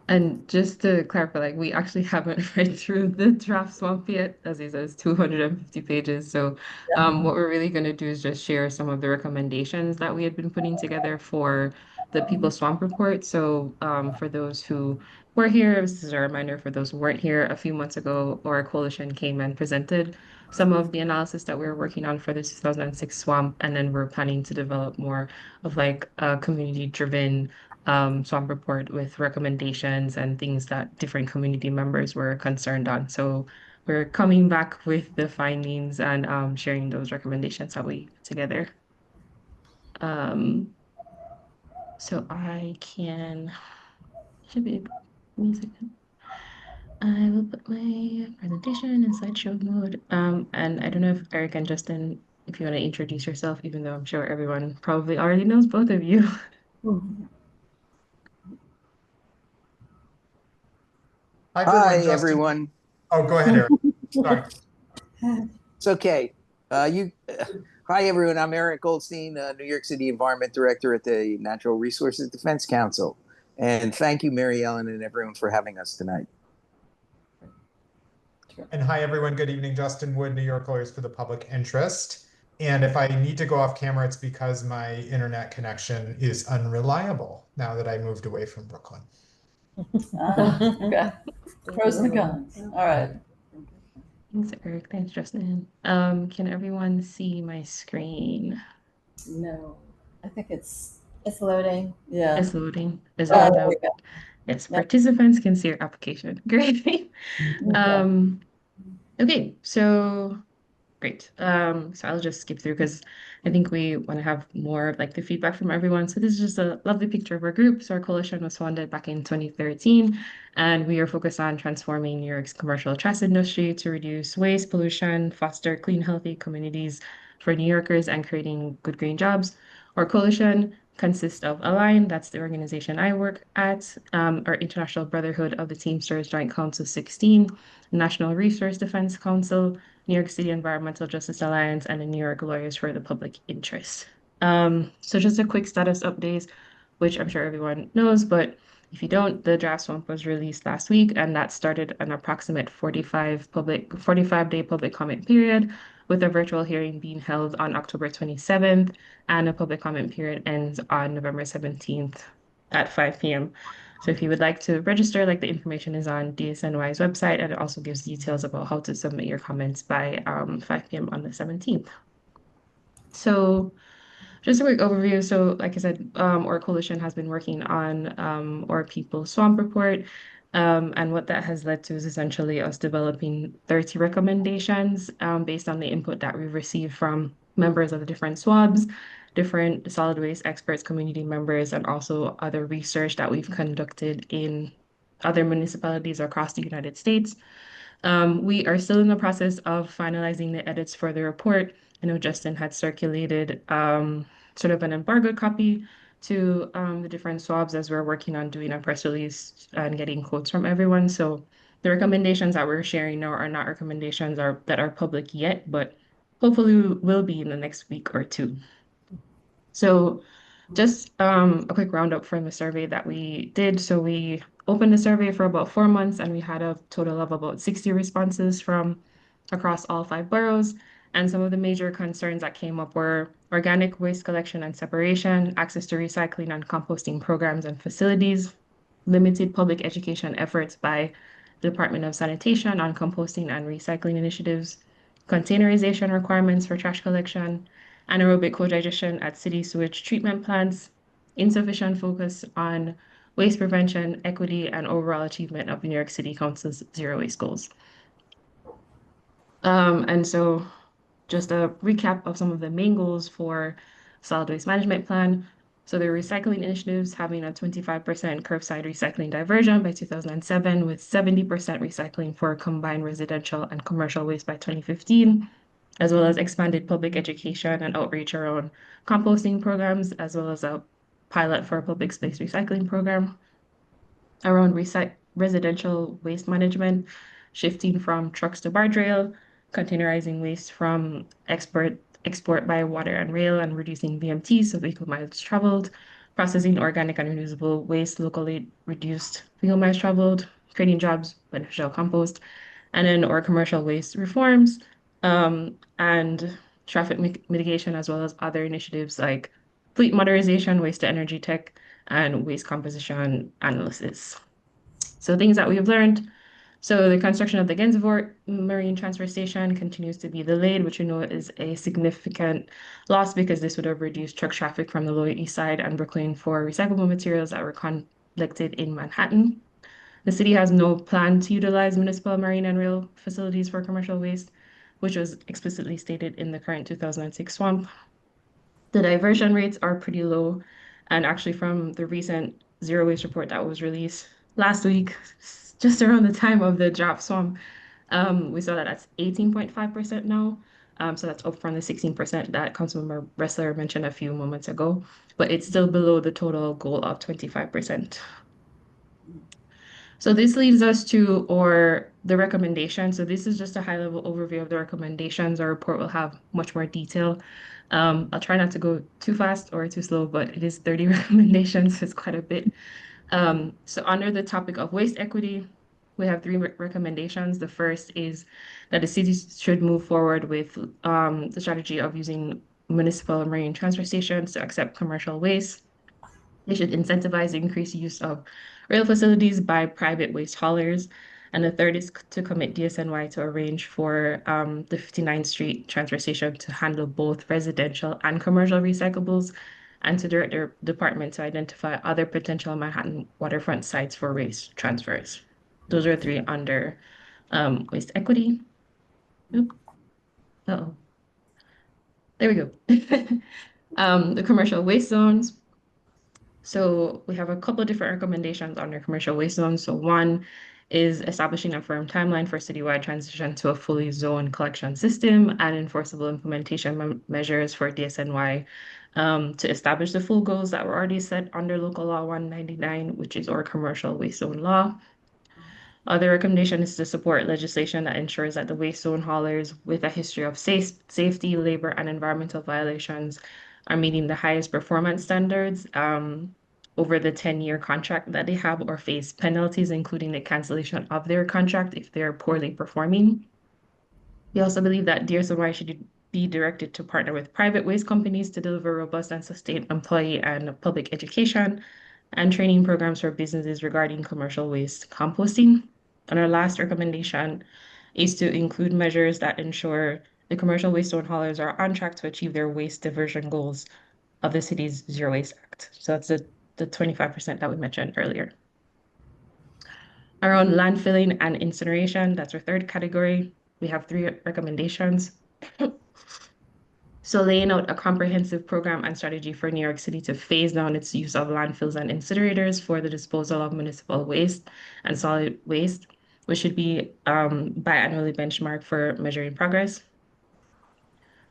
And just to clarify, like we actually haven't read through the draft swamp yet, as he says, 250 pages. So what we're really going to do is just share some of the recommendations that we had been putting together for the People Swamp Report. So for those who were here, this is a reminder for those who weren't here, a few months ago, our coalition came and presented some of the analysis that we were working on for the 2006 swamp, and then we're planning to develop more of like a community-driven swamp report with recommendations and things that different community members were concerned on. So we're coming back with the findings and sharing those recommendations that we put together. So I can, should be, give me a second. I will put my presentation in slideshow mode. And I don't know if Eric and Justin, if you want to introduce yourself, even though I'm sure everyone probably already knows both of you.
Hi, everyone.
Oh, go ahead, Eric. Sorry.
It's okay. Hi, everyone. I'm Eric Goldstein, New York City Environment Director at the Natural Resources Defense Council. And thank you, Mary Ellen, and everyone for having us tonight.
And hi, everyone. Good evening. Justin Wood, New York Lawyers for the Public Interest. And if I need to go off camera, it's because my internet connection is unreliable now that I moved away from Brooklyn.
Okay. Pros and cons. All right.
Thanks, Eric. Thanks, Justin. Can everyone see my screen?
No, I think it's
loading.
yeah.
It's loading. Is
Oh,
it
there
out?
we go.
Yes,
Yep.
participants can see your application. Great. Okay, so great. So I'll just skip through because I think we want to have more of like the feedback from everyone. So this is just a lovely picture of our group. So our coalition was founded back in 2013, and we are focused on transforming New York's commercial trash industry to reduce waste, pollution, foster clean, healthy communities for New Yorkers, and creating good green jobs. Our coalition consists of Align, that's the organization I work at, our International Brotherhood of the Teamsters Joint Council 16, National Resource Defense Council, New York City Environmental Justice Alliance, and the New York Lawyers for the Public Interest. So just a quick status update, which I'm sure everyone knows, but if you don't, the draft swamp was released last week, and that started an approximate 45-day public comment period, with a virtual hearing being held on October 27th, and a public comment period ends on November 17th at 5 p.m. So if you would like to register, like the information is on DSNY's website, and it also gives details about how to submit your comments by 5 p.m. on the 17th. So just a quick overview. So like I said, our coalition has been working on our People Swamp Report. And what that has led to is essentially us developing 30 recommendations based on the input that we've received from members of the different SWABs, different solid waste experts, community members, and also other research that we've conducted in other municipalities across the United States. We are still in the process of finalizing the edits for the report. I know Justin had circulated sort of an embargoed copy to the different SWABs as we're working on doing a press release and getting quotes from everyone. So the recommendations that we're sharing now are not recommendations that are public yet, but hopefully will be in the next week or two. So just a quick roundup from the survey that we did. So we opened the survey for about 4 months, and we had a total of about 60 responses from across all 5 boroughs. And some of the major concerns that came up were organic waste collection and separation, access to recycling and composting programs and facilities, limited public education efforts by the Department of Sanitation on composting and recycling initiatives, containerization requirements for trash collection, anaerobic co-digestion at city sewage treatment plants, insufficient focus on waste prevention, equity, and overall achievement of New York City Council's zero waste goals. And so just a recap of some of the main goals for solid waste management plan. So the recycling initiatives having a 25% curbside recycling diversion by 2007 with 70% recycling for combined residential and commercial waste by 2015, as well as expanded public education and outreach around composting programs, as well as a pilot for a public space recycling program around residential waste management, shifting from trucks to barge rail, containerizing waste from export by water and rail, and reducing VMT, so vehicle miles traveled, processing organic and reusable waste locally reduced vehicle miles traveled, creating jobs, beneficial compost, and then our commercial waste reforms, and traffic mitigation, as well as other initiatives like fleet modernization, waste to energy tech, and waste composition analysis. So things that we've learned. So the construction of the Gainsborough Marine Transfer Station continues to be delayed, which we know is a significant loss because this would have reduced truck traffic from the Lower East Side and Brooklyn for recyclable materials that were collected in Manhattan. The city has no plan to utilize municipal marine and rail facilities for commercial waste, which was explicitly stated in the current 2006 SWAB. The diversion rates are pretty low, and actually from the recent zero waste report that was released last week, just around the time of the draft SWAB, we saw that that's 18.5% now. So that's up from the 16% that Councilmember Ressler mentioned a few moments ago, but it's still below the total goal of 25%. So this leads us to the recommendation. So this is just a high-level overview of the recommendations. Our report will have much more detail. I'll try not to go too fast or too slow, but it is 30 recommendations. It's quite a bit. So under the topic of waste equity, we have three recommendations. The first is that the city should move forward with the strategy of using municipal and marine transfer stations to accept commercial waste. They should incentivize the increased use of rail facilities by private waste haulers. And the third is to commit DSNY to arrange for the 59th Street transfer station to handle both residential and commercial recyclables, and to direct their department to identify other potential Manhattan waterfront sites for waste transfers. Those are three under waste equity. Oop. Uh-oh. There we go. The commercial waste zones. So we have a couple of different recommendations under commercial waste zones. So one is establishing a firm timeline for citywide transition to a fully zoned collection system and enforceable implementation measures for DSNY to establish the full goals that were already set under Local Law 199, which is our commercial waste zone law. Other recommendation is to support legislation that ensures that the waste zone haulers with a history of safety, labor, and environmental violations are meeting the highest performance standards over the 10-year contract that they have, or face penalties, including the cancellation of their contract if they're poorly performing. We also believe that DSNY should be directed to partner with private waste companies to deliver robust and sustained employee and public education and training programs for businesses regarding commercial waste composting. And our last recommendation is to include measures that ensure the commercial waste zone haulers are on track to achieve their waste diversion goals of the city's Zero Waste Act. So that's the 25% that we mentioned earlier. Around landfilling and incineration, that's our third category. We have three recommendations. So laying out a comprehensive program and strategy for New York City to phase down its use of landfills and incinerators for the disposal of municipal waste and solid waste, which should be biannually benchmarked for measuring progress.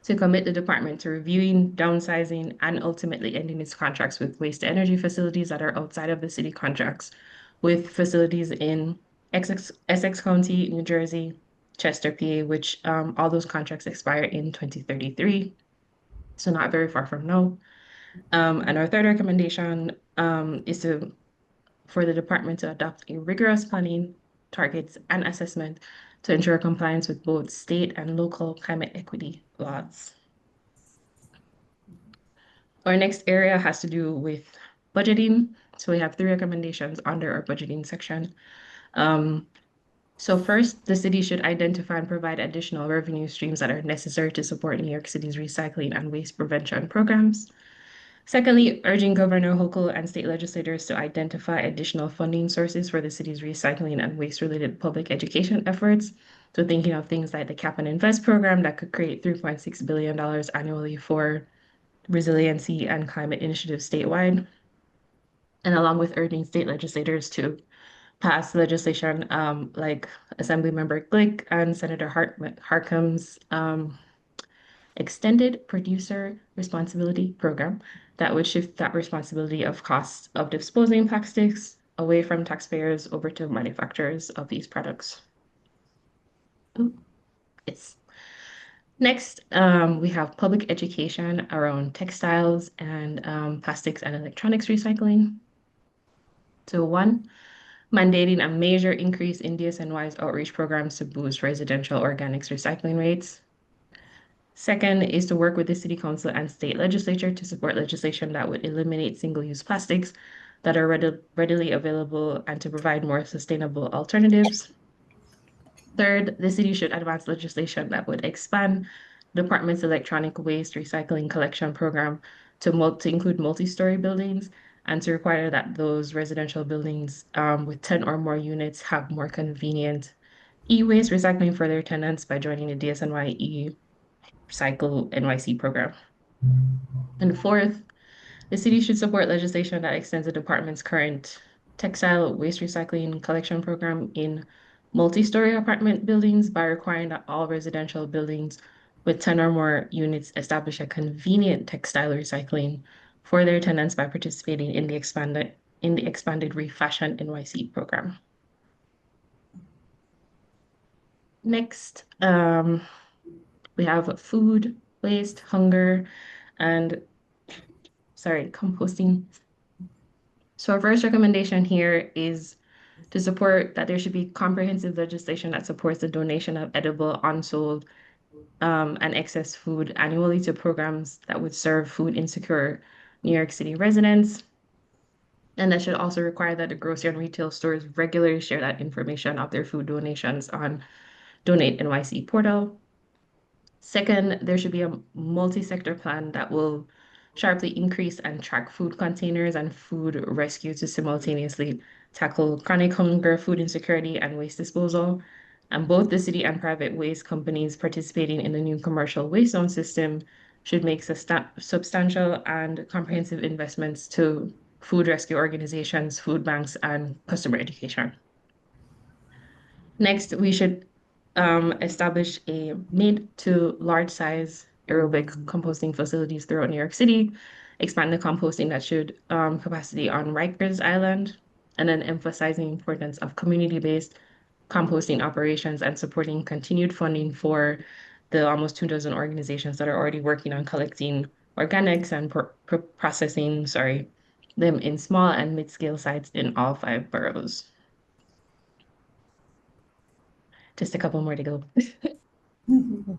To commit the department to reviewing, downsizing, and ultimately ending its contracts with waste to energy facilities that are outside of the city contracts, with facilities in Essex County, New Jersey, Chester, PA, which all those contracts expire in 2033. So not very far from now. And our third recommendation is for the department to adopt a rigorous planning, targets, and assessment to ensure compliance with both state and local climate equity laws. Our next area has to do with budgeting. So we have three recommendations under our budgeting section. So first, the city should identify and provide additional revenue streams that are necessary to support New York City's recycling and waste prevention programs. Secondly, urging Governor Hochul and state legislators to identify additional funding sources for the city's recycling and waste-related public education efforts. So thinking of things like the Cap and Invest program that could create $3.6 billion annually for resiliency and climate initiatives statewide. And along with urging state legislators to pass legislation like Assemblymember Glick and Senator Harkin's extended producer responsibility program that would shift that responsibility of costs of disposing plastics away from taxpayers over to manufacturers of these products. Ooh, yes. Next, we have public education around textiles and plastics and electronics recycling. So one, mandating a major increase in DSNY's outreach programs to boost residential organics recycling rates. Second is to work with the City Council and state legislature to support legislation that would eliminate single-use plastics that are readily available and to provide more sustainable alternatives. Third, the city should advance legislation that would expand the department's electronic waste recycling collection program to include multi-story buildings and to require that those residential buildings with 10 or more units have more convenient e-waste recycling for their tenants by joining the DSNY Cycle NYC program. And fourth, the city should support legislation that extends the department's current textile waste recycling collection program in multi-story apartment buildings by requiring that all residential buildings with 10 or more units establish a convenient textile recycling for their tenants by participating in the expanded Refashion NYC program. Next, we have food waste, hunger, and composting. So our first recommendation here is to support that there should be comprehensive legislation that supports the donation of edible, unsold, and excess food annually to programs that would serve food insecure New York City residents. And that should also require that the grocery and retail stores regularly share that information of their food donations on Donate NYC portal. Second, there should be a multi-sector plan that will sharply increase and track food containers and food rescue to simultaneously tackle chronic hunger, food insecurity, and waste disposal. And both the city and private waste companies participating in the new commercial waste zone system should make substantial and comprehensive investments to food rescue organizations, food banks, and customer education. Next, we should establish a mid to large size aerobic composting facilities throughout New York City, expand the composting that should capacity on Rikers Island, and then emphasizing the importance of community-based composting operations and supporting continued funding for the almost 24 organizations that are already working on collecting organics and processing, them in small and mid-scale sites in all 5 boroughs. Just a couple more to go.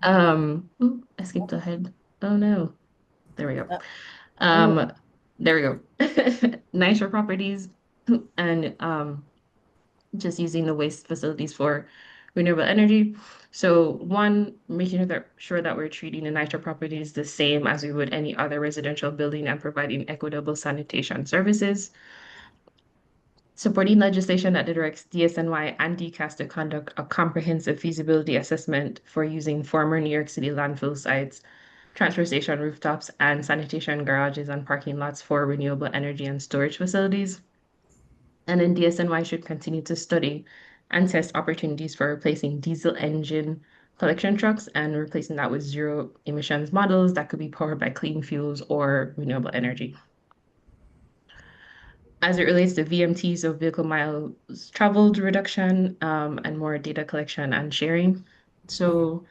I skipped ahead. Oh no. There we go. There we go. Nicer properties and just using the waste facilities for renewable energy. So one, making sure that we're treating the NYCHA properties the same as we would any other residential building and providing equitable sanitation services. Supporting legislation that directs DSNY and DCAS to conduct a comprehensive feasibility assessment for using former New York City landfill sites, transfer station rooftops, and sanitation garages and parking lots for renewable energy and storage facilities. And then DSNY should continue to study and test opportunities for replacing diesel engine collection trucks and replacing that with zero emissions models that could be powered by clean fuels or renewable energy. As it relates to VMTs, so vehicle miles traveled reduction, and more data collection and sharing. So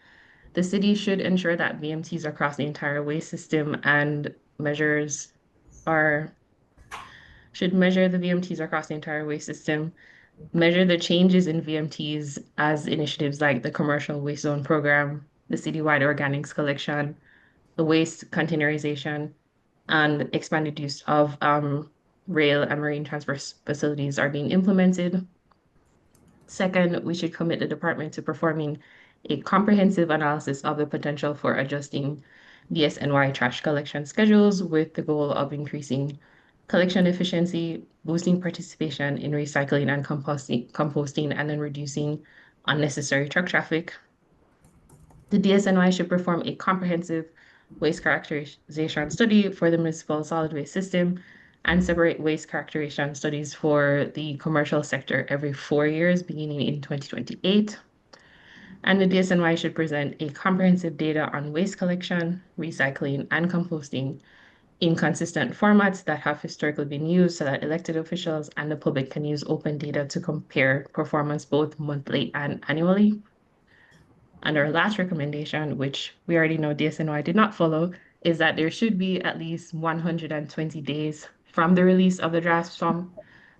the city should ensure that VMTs across the entire waste system and should measure the VMTs across the entire waste system, measure the changes in VMTs as initiatives like the commercial waste zone program, the citywide organics collection, the waste containerization, and expanded use of rail and marine transfer facilities are being implemented. Second, we should commit the department to performing a comprehensive analysis of the potential for adjusting DSNY trash collection schedules with the goal of increasing collection efficiency, boosting participation in recycling and composting, and then reducing unnecessary truck traffic. The DSNY should perform a comprehensive waste characterization study for the municipal solid waste system and separate waste characterization studies for the commercial sector every 4 years, beginning in 2028. And the DSNY should present a comprehensive data on waste collection, recycling, and composting in consistent formats that have historically been used so that elected officials and the public can use open data to compare performance both monthly and annually. And our last recommendation, which we already know DSNY did not follow, is that there should be at least 120 days from the release of the draft SWAB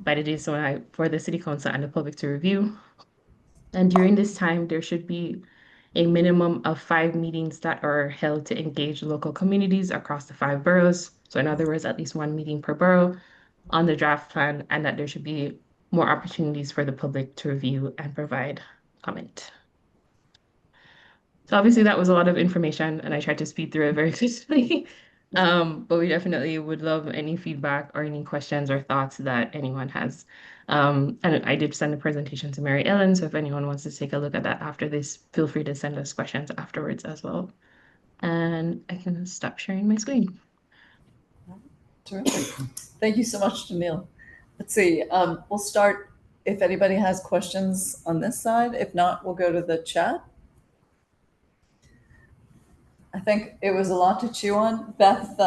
by the DSNY for the City Council and the public to review. And during this time, there should be a minimum of 5 meetings that are held to engage local communities across the 5 boroughs. So in other words, at least 1 meeting per borough on the draft plan, and that there should be more opportunities for the public to review and provide comment. So obviously that was a lot of information and I tried to speed through it very quickly. But we definitely would love any feedback or any questions or thoughts that anyone has. And I did send the presentation to Mary Ellen, so if anyone wants to take a look at that after this, feel free to send us questions afterwards as well. And I can stop sharing my screen.
Terrific. Thank you so much, Jamil. Let's see, we'll start if anybody has questions on this side. If not, we'll go to the chat. I think it was a lot to chew on. Beth,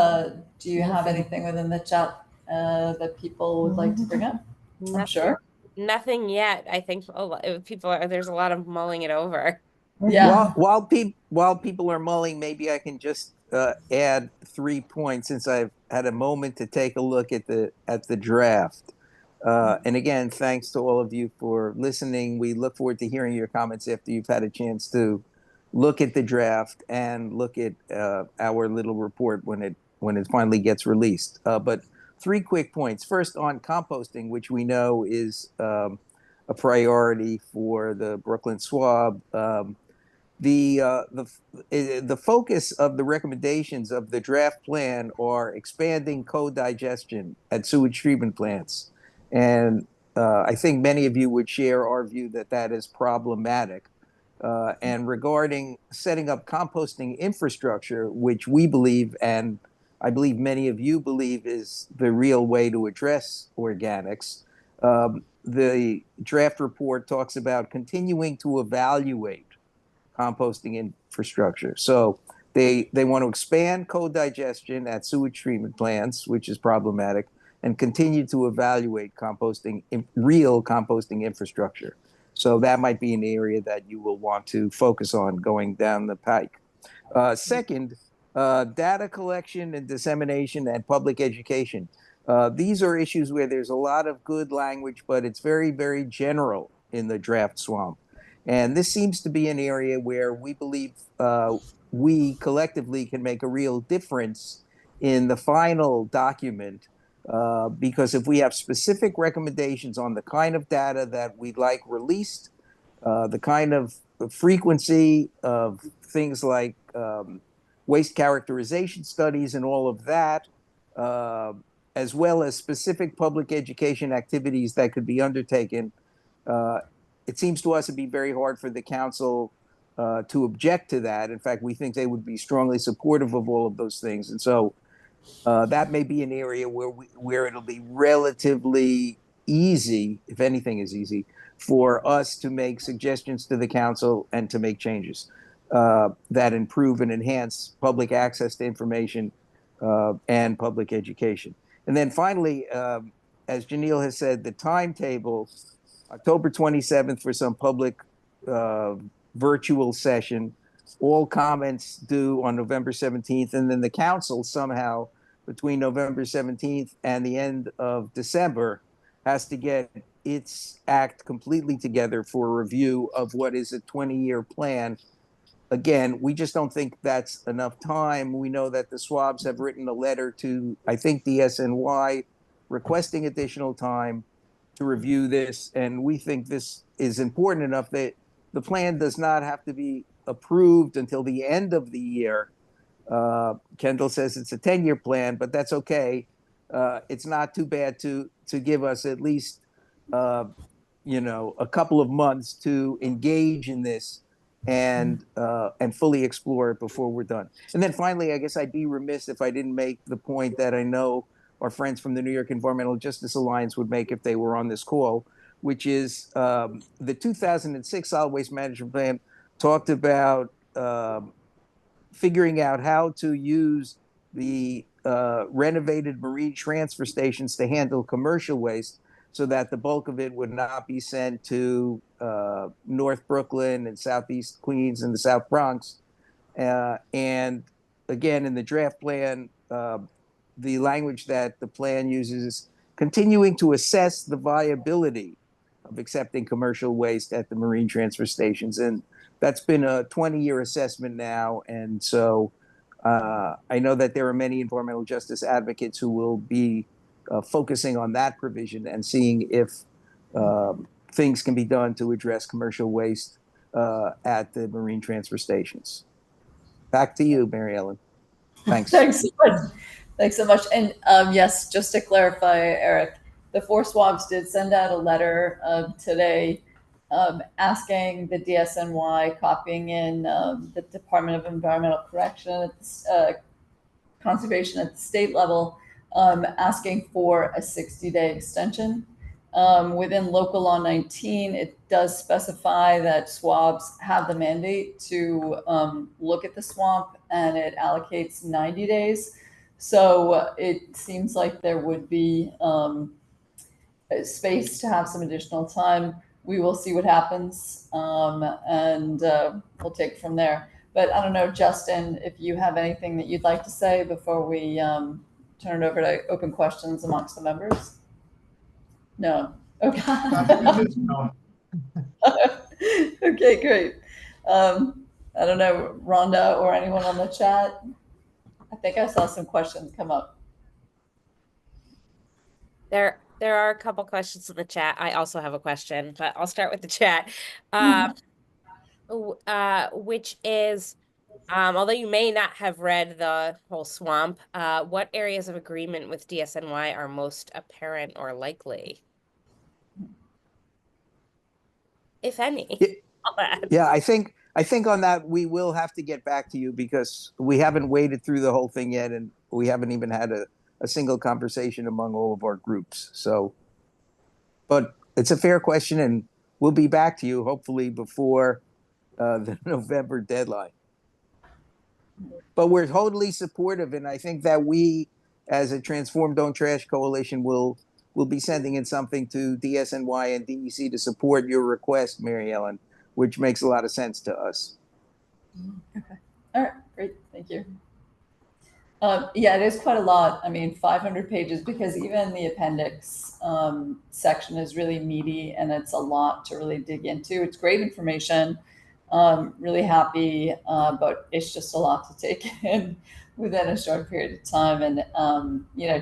do you have anything within the chat that people would like to bring up? I'm sure.
Nothing yet. I think there's a lot of mulling it over.
Yeah.
While people are mulling, maybe I can just add 3 points since I've had a moment to take a look at the draft. And again, thanks to all of you for listening. We look forward to hearing your comments after you've had a chance to look at the draft and look at our little report when it finally gets released. But 3 quick points. First, on composting, which we know is a priority for the Brooklyn SWAB. The focus of the recommendations of the draft plan are expanding co-digestion at sewage treatment plants. And I think many of you would share our view that that is problematic. And regarding setting up composting infrastructure, which we believe, and I believe many of you believe, is the real way to address organics, the draft report talks about continuing to evaluate composting infrastructure. So they want to expand co-digestion at sewage treatment plants, which is problematic, and continue to evaluate real composting infrastructure. So that might be an area that you will want to focus on going down the pike. Second, data collection and dissemination and public education. These are issues where there's a lot of good language, but it's very, very general in the draft SWAB. And this seems to be an area where we believe we collectively can make a real difference in the final document. Because if we have specific recommendations on the kind of data that we'd like released, the kind of frequency of things like waste characterization studies and all of that, as well as specific public education activities that could be undertaken, it seems to us to be very hard for the council to object to that. In fact, we think they would be strongly supportive of all of those things. And so that may be an area where it'll be relatively easy, if anything is easy, for us to make suggestions to the council and to make changes that improve and enhance public access to information and public education. And then finally, as Janelle has said, the timetable, October 27th for some public virtual session, all comments due on November 17th, and then the council somehow between November 17th and the end of December has to get its act completely together for a review of what is a 20-year plan. Again, we just don't think that's enough time. We know that the SWABs have written a letter to, I think, the SNY requesting additional time. to review this, and we think this is important enough that the plan does not have to be approved until the end of the year. Kendall says it's a 10-year plan, but that's okay. It's not too bad to give us at least a couple of months to engage in this and fully explore it before we're done. And then finally, I guess I'd be remiss if I didn't make the point that I know our friends from the New York Environmental Justice Alliance would make if they were on this call, which is the 2006 Solid Waste Management Plan talked about figuring out how to use the renovated marine transfer stations to handle commercial waste so that the bulk of it would not be sent to North Brooklyn and Southeast Queens and the South Bronx. And again, in the draft plan, the language that the plan uses is continuing to assess the viability of accepting commercial waste at the marine transfer stations. And that's been a 20-year assessment now. And so I know that there are many environmental justice advocates who will be focusing on that provision and seeing if things can be done to address commercial waste at the marine transfer stations. Back to you, Mary Ellen. Thanks.
Thanks so much. Thanks so much. And yes, just to clarify, Eric, the 4 SWABs did send out a letter today asking the DSNY, copying in the Department of Environmental Correction, Conservation at the state level, asking for a 60-day extension. Within Local Law 19, it does specify that SWABs have the mandate to look at the swamp, and it allocates 90 days. So it seems like there would be space to have some additional time. We will see what happens, and we'll take it from there. But I don't know, Justin, if you have anything that you'd like to say before we turn it over to open questions amongst the members. No. Okay. Okay, great. I don't know, Rhonda or anyone on the chat. I think I saw some questions come up.
There are a couple questions in the chat. I also have a question, but I'll start with the chat. Which is, although you may not have read the whole swamp, what areas of agreement with DSNY are most apparent or likely? If any.
Yeah, I think on that we will have to get back to you because we haven't waded through the whole thing yet, and we haven't even had a single conversation among all of our groups. So, but it's a fair question, and we'll be back to you hopefully before the November deadline. But we're totally supportive, and I think that we, as a Transform Don't Trash Coalition, will be sending in something to DSNY and DEC to support your request, Mary Ellen, which makes a lot of sense to us.
Okay. All right. Great. Thank you. Yeah, it is quite a lot. I mean, 500 pages, because even the appendix section is really meaty, and it's a lot to really dig into. It's great information. Really happy, but it's just a lot to take in within a short period of time. And,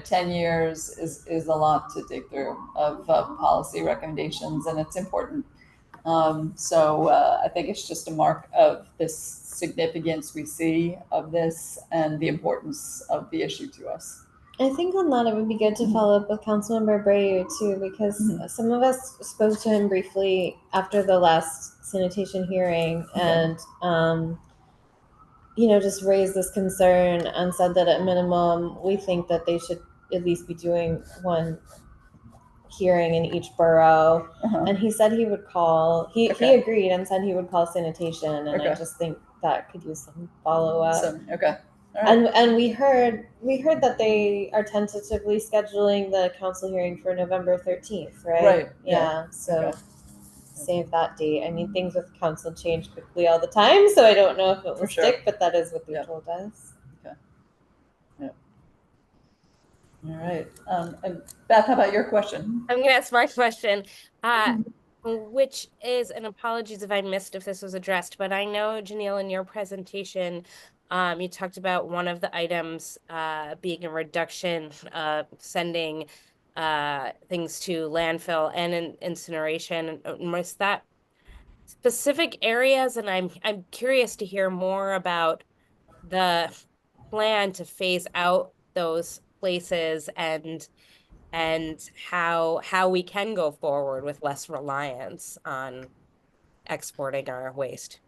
10 years is a lot to dig through of policy recommendations, and it's important. So I think it's just a mark of this significance we see of this and the importance of the issue to us.
I think on that it would be good to follow up with Councilmember Breyer too, because some of us spoke to him briefly after the last sanitation hearing, and just raised this concern and said that at minimum we think that they should at least be doing one hearing in each borough. And he said he would call. He agreed and said he would call sanitation, and I just think that could use some follow up.
Okay. Right.
And we heard that they are tentatively scheduling the council hearing for November 13th, right?
Right.
Yeah. So save that date. I mean, things with council change quickly all the time, so I don't know if it will stick, but that is what they told us.
Okay. Yeah. All right. And Beth, how about your question?
I'm going to ask my question, which is, and apologies if I missed if this was addressed, but I know, Janelle, in your presentation, you talked about one of the items being a reduction of sending things to landfill and incineration. Was that specific areas? And I'm curious to hear more about the plan to phase out those places and how we can go forward with less reliance on exporting our waste.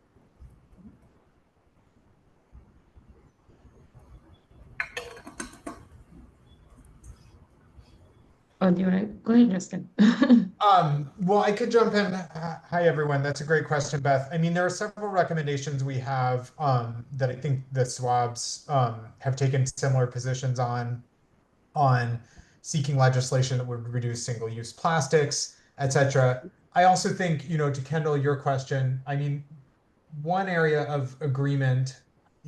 Oh, do you want to go ahead, Justin?
Well, I could jump in. Hi, everyone. That's a great question, Beth. I mean, there are several recommendations we have that I think the SWABs have taken similar positions on seeking legislation that would reduce single-use plastics, etc. I also think, to Kendall, your question, I mean, one area of agreement,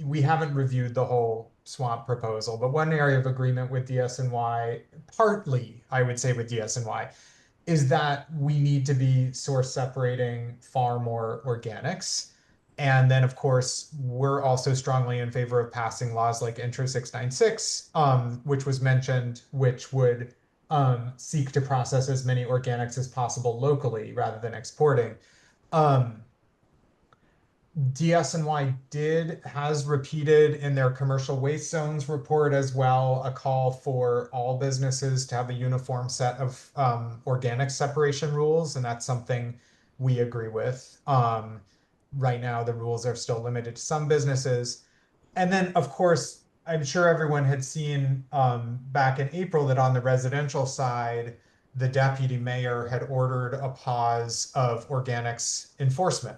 we haven't reviewed the whole SWAB proposal, but one area of agreement with DSNY, partly, I would say with DSNY, is that we need to be source separating far more organics. And then, of course, we're also strongly in favor of passing laws like Intro 696, which was mentioned, which would seek to process as many organics as possible locally rather than exporting. DSNY has repeated in their commercial waste zones report as well a call for all businesses to have a uniform set of organic separation rules, and that's something we agree with. Right now, the rules are still limited to some businesses. And then, of course, I'm sure everyone had seen back in April that on the residential side, the deputy mayor had ordered a pause of organics enforcement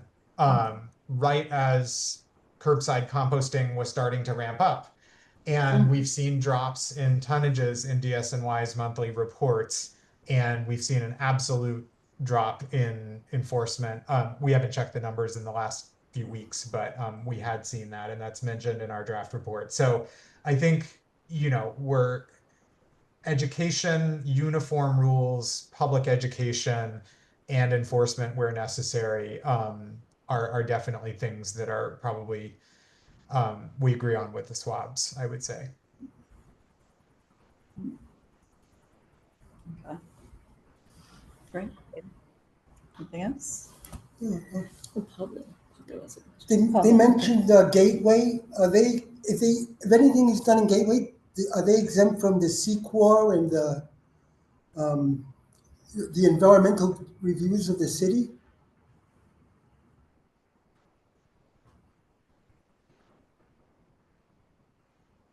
right as curbside composting was starting to ramp up. And we've seen drops in tonnages in DSNY's monthly reports, and we've seen an absolute drop in enforcement. We haven't checked the numbers in the last few weeks, but we had seen that, and that's mentioned in our draft report. So I think, we're education, uniform rules, public education, and enforcement where necessary are definitely things that are probably we agree on with the SWABs, I would say.
Okay. Great. Anything else?
They mentioned the gateway. If anything is done in gateway, are they exempt from the CQOR and the environmental reviews of the city?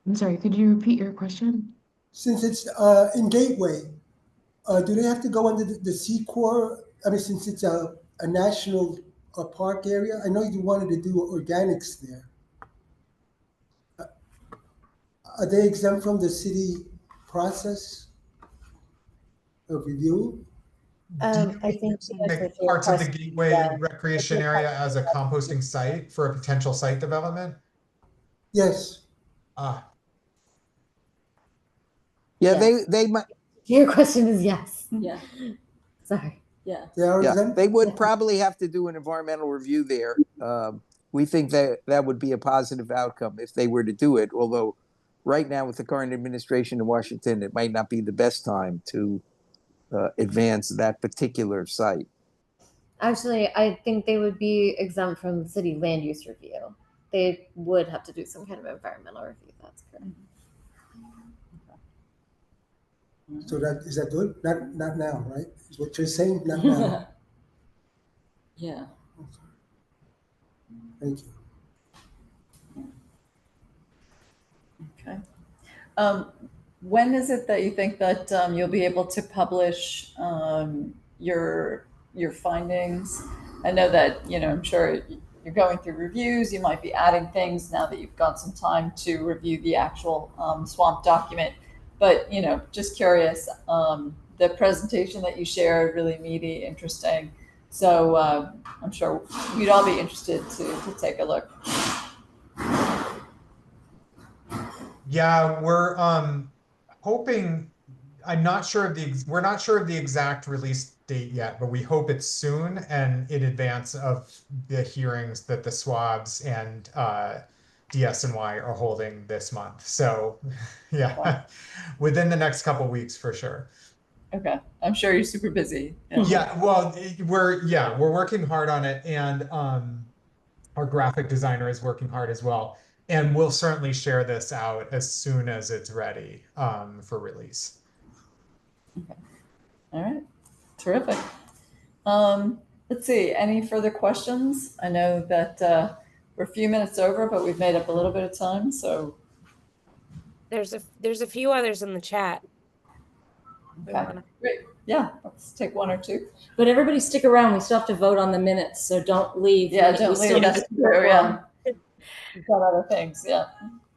I'm sorry, could you repeat your question?
Since it's in gateway, do they have to go under the CQOR? I mean, since it's a national park area, I know you wanted to do organics there. Are they exempt from the city process of reviewing?
I think
Make parts of the gateway recreation area as a composting site for a potential site development?
Yes.
Yeah,
Yes.
they might.
Your question is yes.
Yeah.
Sorry.
Yeah.
They are
Yeah,
exempt?
they would probably have to do an environmental review there. We think that would be a positive outcome if they were to do it. Although, right now with the current administration in Washington, it might not be the best time to advance that particular site.
Actually, I think they would be exempt from city land use review. They would have to do some kind of environmental review. That's correct.
So is that good? Not now, right? Is what you're saying? Not now.
Yeah.
Thank you.
Okay. When is it that you think that you'll be able to publish your findings? I know that, I'm sure you're going through reviews. You might be adding things now that you've got some time to review the actual SWAMP document. But, just curious, the presentation that you shared, really meaty, interesting. So I'm sure we'd all be interested to take a look.
Yeah, we're hoping. We're not sure of the exact release date yet, but we hope it's soon and in advance of the hearings that the SWABs and DSNY are holding this month. So, yeah, within the next couple of weeks for sure.
Okay. I'm sure you're super busy.
Yeah, well, we're working hard on it, and our graphic designer is working hard as well. And we'll certainly share this out as soon as it's ready for release.
All right. Terrific. Let's see, any further questions? I know that we're a few minutes over, but we've made up a little bit of time, so.
There's a few others in the chat.
Okay, great. Yeah, let's take one or two.
But everybody stick around. We still have to vote on the minutes, so don't leave.
Yeah,
We
don't
still
leave.
need
That's
to
true,
vote
yeah.
on.
We've got other things, yeah.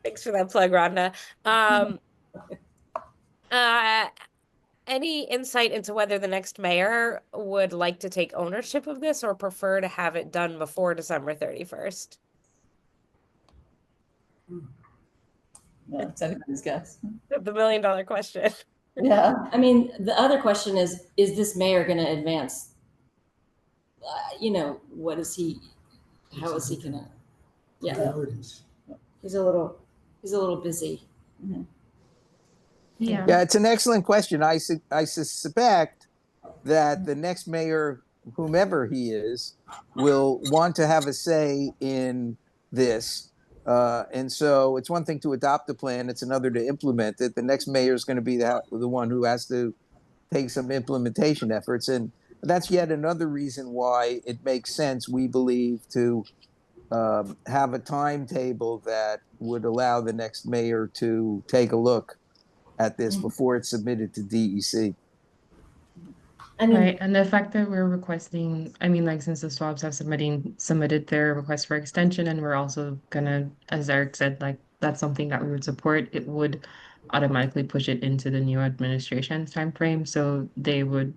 Thanks for that plug, Rhonda. Any insight into whether the next mayor would like to take ownership of this or prefer to have it done before December 31st?
Yeah, it's anybody's guess.
The $1 million question.
Yeah.
I mean, the other question is this mayor going to advance? What is he? How is he going to? Yeah,
Priorities.
he's a little busy.
Mm-hmm.
Yeah, it's an excellent question. I suspect that the next mayor, whomever he is, will want to have a say in this. And so it's one thing to adopt the plan, it's another to implement it. The next mayor is going to be the one who has to take some implementation efforts. And that's yet another reason why it makes sense, we believe, to have a timetable that would allow the next mayor to take a look at this before it's submitted to DEC.
Right, and the fact that we're requesting, I mean, like, since the SWABs have submitted their request for extension, and we're also gonna, as Eric said, like, that's something that we would support, it would automatically push it into the new administration's timeframe. So they wouldn't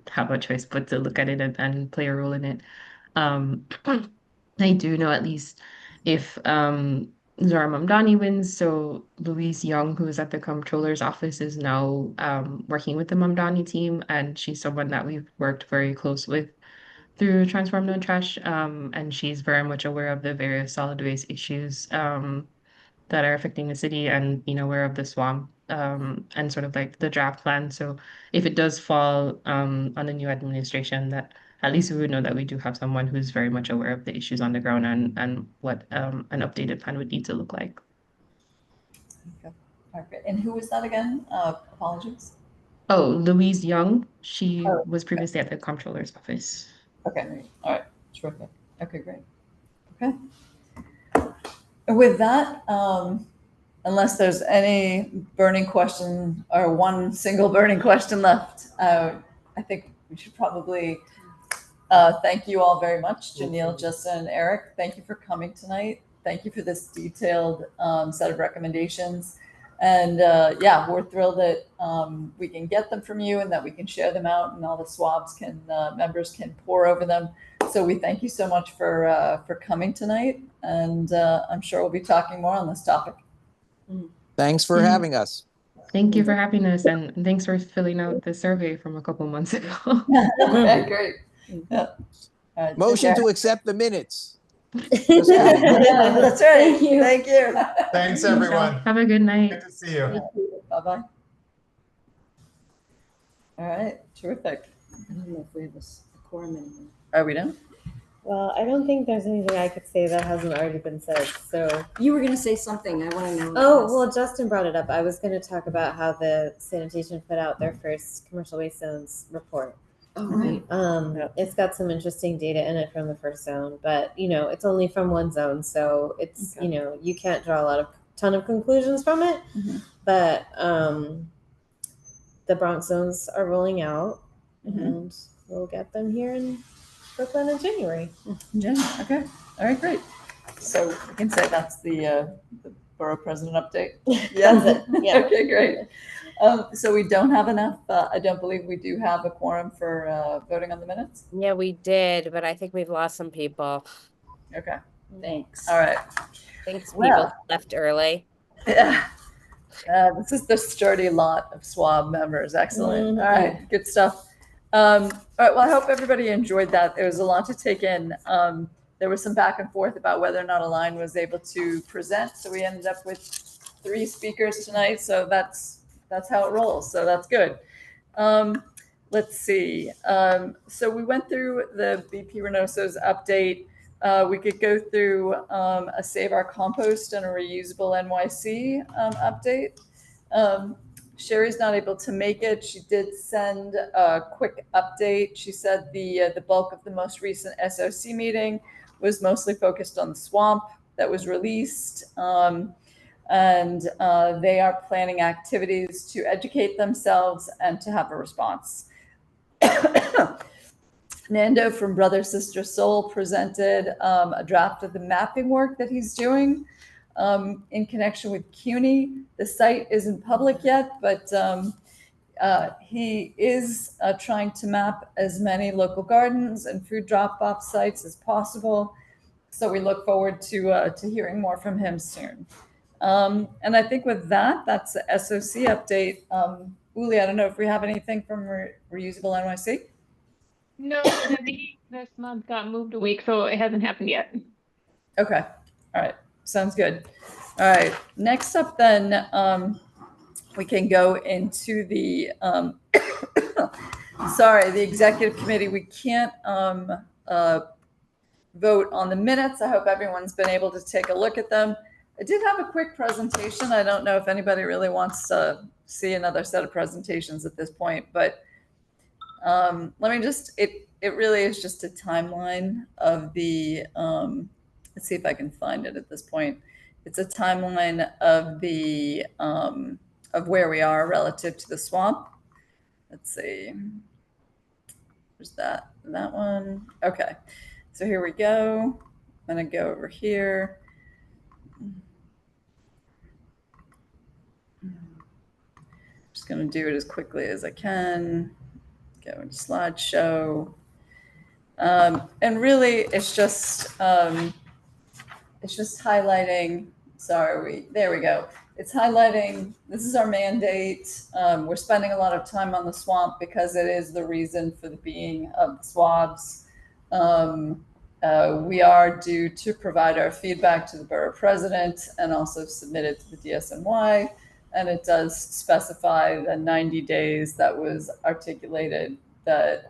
have a choice but to look at it and play a role in it. I do know at least if Zara Mamdani wins, so Louise Young, who is at the comptroller's office, is now working with the Mamdani team, and she's someone that we've worked very close with through Transform No Trash, and she's very much aware of the various solid waste issues that are affecting the city, and aware of the SWAB and sort of like the draft plan. So if it does fall on the new administration, that at least we would know that we do have someone who's very much aware of the issues on the ground and what an updated plan would need to look like.
Okay. Okay. And who was that again? Apologies.
Oh, Louise Young. She was previously at the comptroller's office.
Okay. All right. Terrific. Okay, great. Okay. With that, unless there's any burning question or one single burning question left, I think we should probably thank you all very much. Janelle, Justin, and Eric, thank you for coming tonight. Thank you for this detailed set of recommendations. And yeah, we're thrilled that we can get them from you and that we can share them out and all the SWABs members can pore over them. So we thank you so much for coming tonight. And I'm sure we'll be talking more on this topic.
Thanks for having us.
Thank you for having us, and thanks for filling out the survey from a couple months ago.
Okay, great. Yeah.
Motion to accept the minutes.
Yeah, that's right. Thank you. Thank you.
Thanks, everyone.
Have a good night.
Good to see you.
Bye-bye. All right, terrific.
I don't know if we have a quorum anymore.
Are we done?
Well, I don't think there's anything I could say that hasn't already been said. So
You were going to say something. I want to know.
Oh, well, Justin brought it up. I was going to talk about how the sanitation put out their first commercial waste zones report.
Oh, right.
It's got some interesting data in it from the first zone, but it's only from one zone, so it's
Okay.
you can't draw a ton of conclusions from it.
Mhm.
But the Bronx zones are rolling out,
Mhm.
and we'll get them here in Brooklyn in January.
Yeah, okay. All right, great. So we can say that's the borough president update. Yeah.
That's it. Yeah.
Okay, great. So we don't have enough. I don't believe we do have a quorum for voting on the minutes.
Yeah, we did, but I think we've lost some people.
Okay.
Thanks.
All right.
Thanks,
Well.
people left early.
Yeah. This is the sturdy lot of SWAB members. Excellent. All right. Good stuff. All right. Well, I hope everybody enjoyed that. There was a lot to take in. There was some back and forth about whether or not a line was able to present. So we ended up with 3 speakers tonight. So that's how it rolls. So that's good. Let's see. So we went through the BP Reynoso's update. We could go through a Save Our Compost and a Reusable NYC update. Sherry's not able to make it. She did send a quick update. She said the bulk of the most recent SOC meeting was mostly focused on the swamp that was released. And they are planning activities to educate themselves and to have a response. Nando from Brother Sister Soul presented a draft of the mapping work that he's doing in connection with CUNY. The site isn't public yet, but he is trying to map as many local gardens and food drop-off sites as possible. So we look forward to hearing more from him soon. And I think with that, that's the SOC update. Uli, I don't know if we have anything from Reusable NYC.
No, the meeting this month got moved a week, so it hasn't happened yet.
Okay. All right. Sounds good. All right. Next up, then, we can go into the, the executive committee. We can't vote on the minutes. I hope everyone's been able to take a look at them. I did have a quick presentation. I don't know if anybody really wants to see another set of presentations at this point, but let me just, it really is just a timeline of the, let's see if I can find it at this point. It's a timeline of the, of where we are relative to the swamp. Let's see, there's that one. Okay, so here we go. I'm gonna go over here. Just gonna do it as quickly as I can. Go into slideshow. And really it's just highlighting, there we go. It's highlighting, this is our mandate. We're spending a lot of time on the swamp because it is the reason for the being of the SWABs. We are due to provide our feedback to the borough president and also submit it to the DSNY. And it does specify the 90 days that was articulated that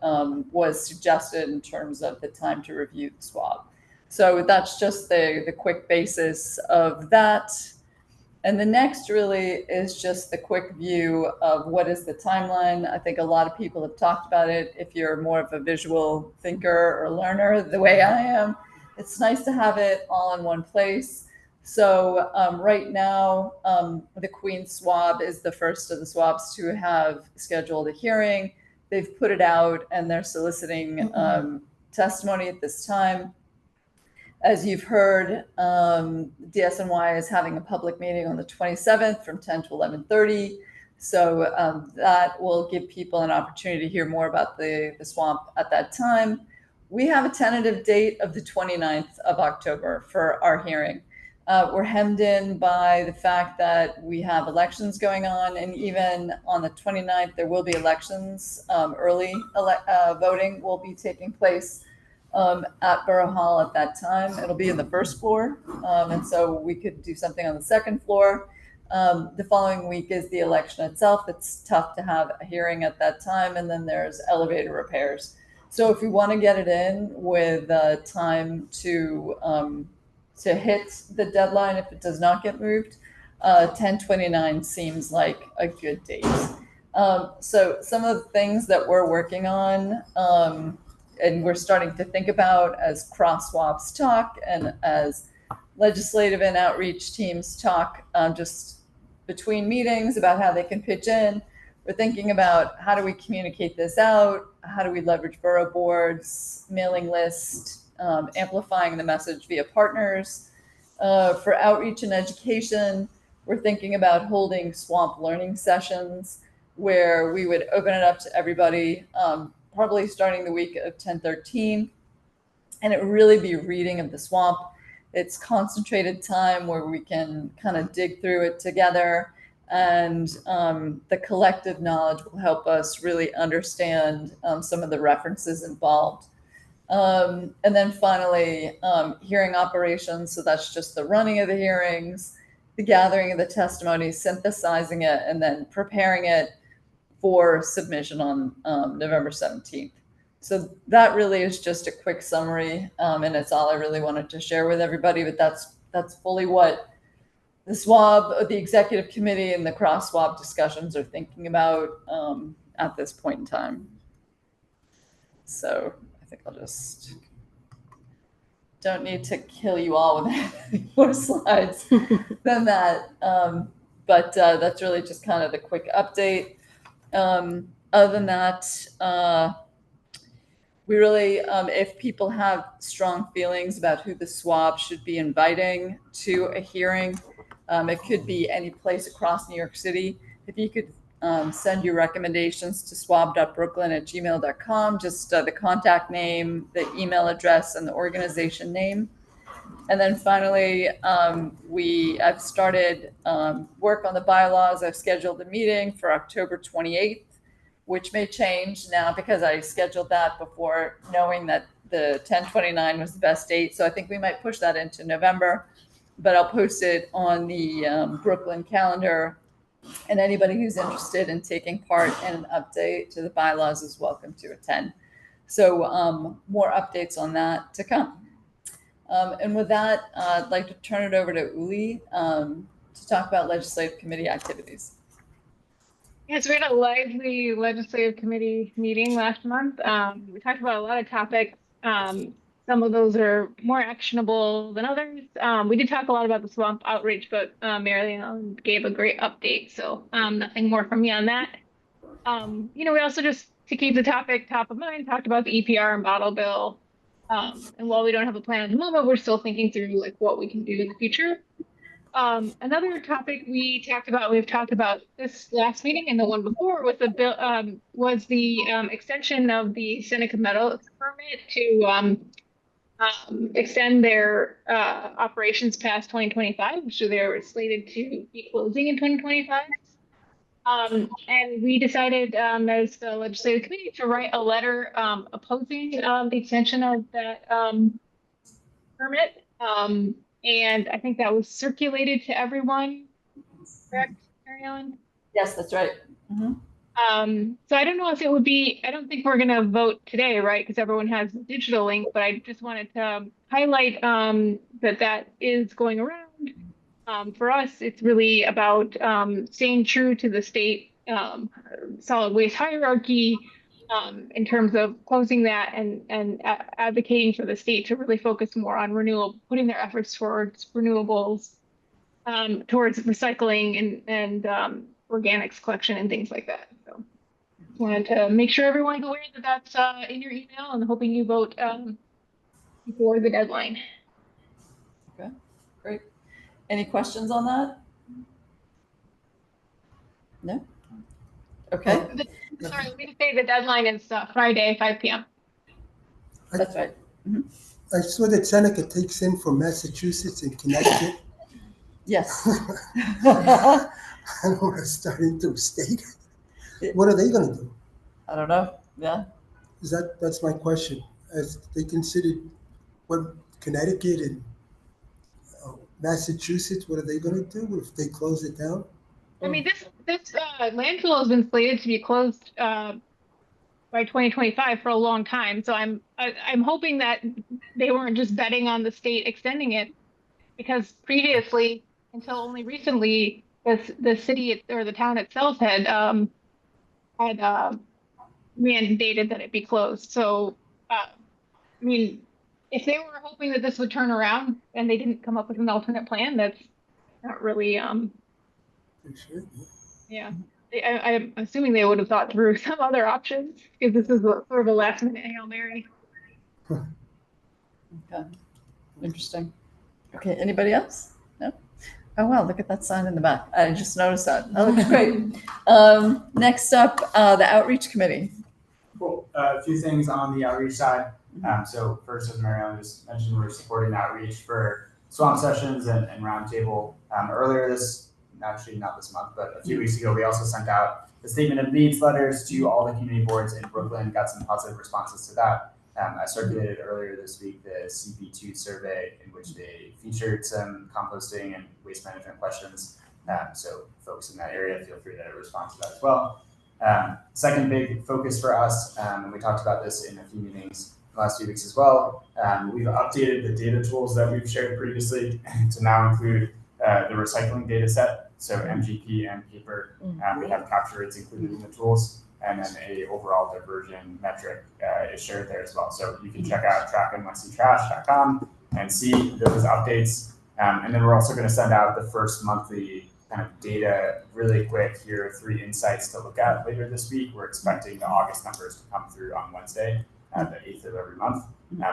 was suggested in terms of the time to review the SWAB. So that's just the quick basis of that. And the next really is just the quick view of what is the timeline. I think a lot of people have talked about it. If you're more of a visual thinker or learner, the way I am, it's nice to have it all in one place. So right now, the Queen SWAB is the first of the SWABs to have scheduled a hearing. They've put it out and they're soliciting testimony at this time. As you've heard, DSNY is having a public meeting on the 27th from 10 to 11:30. So that will give people an opportunity to hear more about the swamp at that time. We have a tentative date of the 29th of October for our hearing. We're hemmed in by the fact that we have elections going on, and even on the 29th, there will be elections. Early voting will be taking place at Borough Hall at that time. It'll be in the first floor, and so we could do something on the second floor. The following week is the election itself. It's tough to have a hearing at that time, and then there's elevator repairs. So if we want to get it in with time to hit the deadline, if it does not get moved, 10/29 seems like a good date. So some of the things that we're working on, and we're starting to think about as cross SWABs talk and as legislative and outreach teams talk just between meetings about how they can pitch in. We're thinking about how do we communicate this out? How do we leverage borough boards, mailing list, amplifying the message via partners. For outreach and education, we're thinking about holding swamp learning sessions where we would open it up to everybody, probably starting the week of 10/13, and it would really be reading of the swamp. It's concentrated time where we can kind of dig through it together, and the collective knowledge will help us really understand some of the references involved. And then finally, hearing operations. So that's just the running of the hearings, the gathering of the testimony, synthesizing it, and then preparing it for submission on November 17th. So that really is just a quick summary, and it's all I really wanted to share with everybody. But that's fully what the SWAB, the executive committee, and the cross SWAB discussions are thinking about at this point in time. So I think I'll just don't need to kill you all with any more slides than that. But that's really just kind of the quick update. Other than that, we really, if people have strong feelings about who the SWAB should be inviting to a hearing, it could be any place across New York City. If you could send your recommendations to swab.brooklyn@gmail.com, just the contact name, the email address, and the organization name. And then finally, I've started work on the bylaws. I've scheduled a meeting for October 28th, which may change now because I scheduled that before knowing that the 10/29 was the best date. So I think we might push that into November, but I'll post it on the Brooklyn calendar. And anybody who's interested in taking part in an update to the bylaws is welcome to attend. So more updates on that to come. And with that, I'd like to turn it over to Uli to talk about legislative committee activities.
Yes, we had a lively legislative committee meeting last month. We talked about a lot of topics. Some of those are more actionable than others. We did talk a lot about the swamp outreach, but Mary Ellen gave a great update, so nothing more from me on that. We also, just to keep the topic top of mind, talked about the EPR and bottle bill. And while we don't have a plan at the moment, we're still thinking through like what we can do in the future. Another topic we've talked about this last meeting and the one before was the bill, was the extension of the Seneca Meadows permit to extend their operations past 2025, so they're slated to be closing in 2025. And we decided as the legislative committee to write a letter opposing the extension of that permit. And I think that was circulated to everyone, correct, Mary Ellen?
Yes, that's right. Mm-hmm.
So I don't know if it would be, I don't think we're going to vote today, right? Because everyone has the digital link, but I just wanted to highlight that is going around. For us, it's really about staying true to the state solid waste hierarchy in terms of closing that and advocating for the state to really focus more on putting their efforts towards renewables, towards recycling and organics collection and things like that. So wanted to make sure everyone's aware that that's in your email, and hoping you vote before the deadline.
Okay, great. Any questions on that? No? Okay.
Sorry, let me just say the deadline is Friday, 5 p.m.
That's right. Mm-hmm.
I saw that Seneca takes in from Massachusetts and Connecticut.
Yes.
I don't want to start into a state. What are they going to do?
I don't know. Yeah.
That's my question. As they considered what Connecticut and Massachusetts, what are they going to do if they close it down?
I mean, this landfill has been slated to be closed by 2025 for a long time. So I'm hoping that they weren't just betting on the state extending it, because previously, until only recently, the city or the town itself had mandated that it be closed. So I mean, if they were hoping that this would turn around and they didn't come up with an alternate plan, that's not really yeah. I'm assuming they would have thought through some other options, because this is sort of a last minute Hail Mary.
Okay. Interesting. Okay. Anybody else? No? Oh, wow. Look at that sign in the back. I just noticed that. That looks great. Next up, the Outreach Committee.
Cool. A few things on the outreach side. So first, as Mary Ellen just mentioned, we're supporting outreach for swamp sessions and roundtable. Earlier actually not this month, but a few weeks ago, we also sent out the statement of needs letters to all the community boards in Brooklyn, got some positive responses to that. I circulated earlier this week the CP2 survey, in which they featured some composting and waste management questions. So folks in that area, feel free to respond to that as well. Second big focus for us, and we talked about this in a few meetings the last few weeks as well, we've updated the data tools that we've shared previously to now include the recycling data set, so MGP and paper. We have capture rates included in the tools, and then a overall diversion metric is shared there as well. So you can check out tracknyctrash.com and see those updates. And then we're also going to send out the first monthly kind of data really quick. Here are 3 insights to look at later this week. We're expecting the August numbers to come through on Wednesday, the 8th of every month.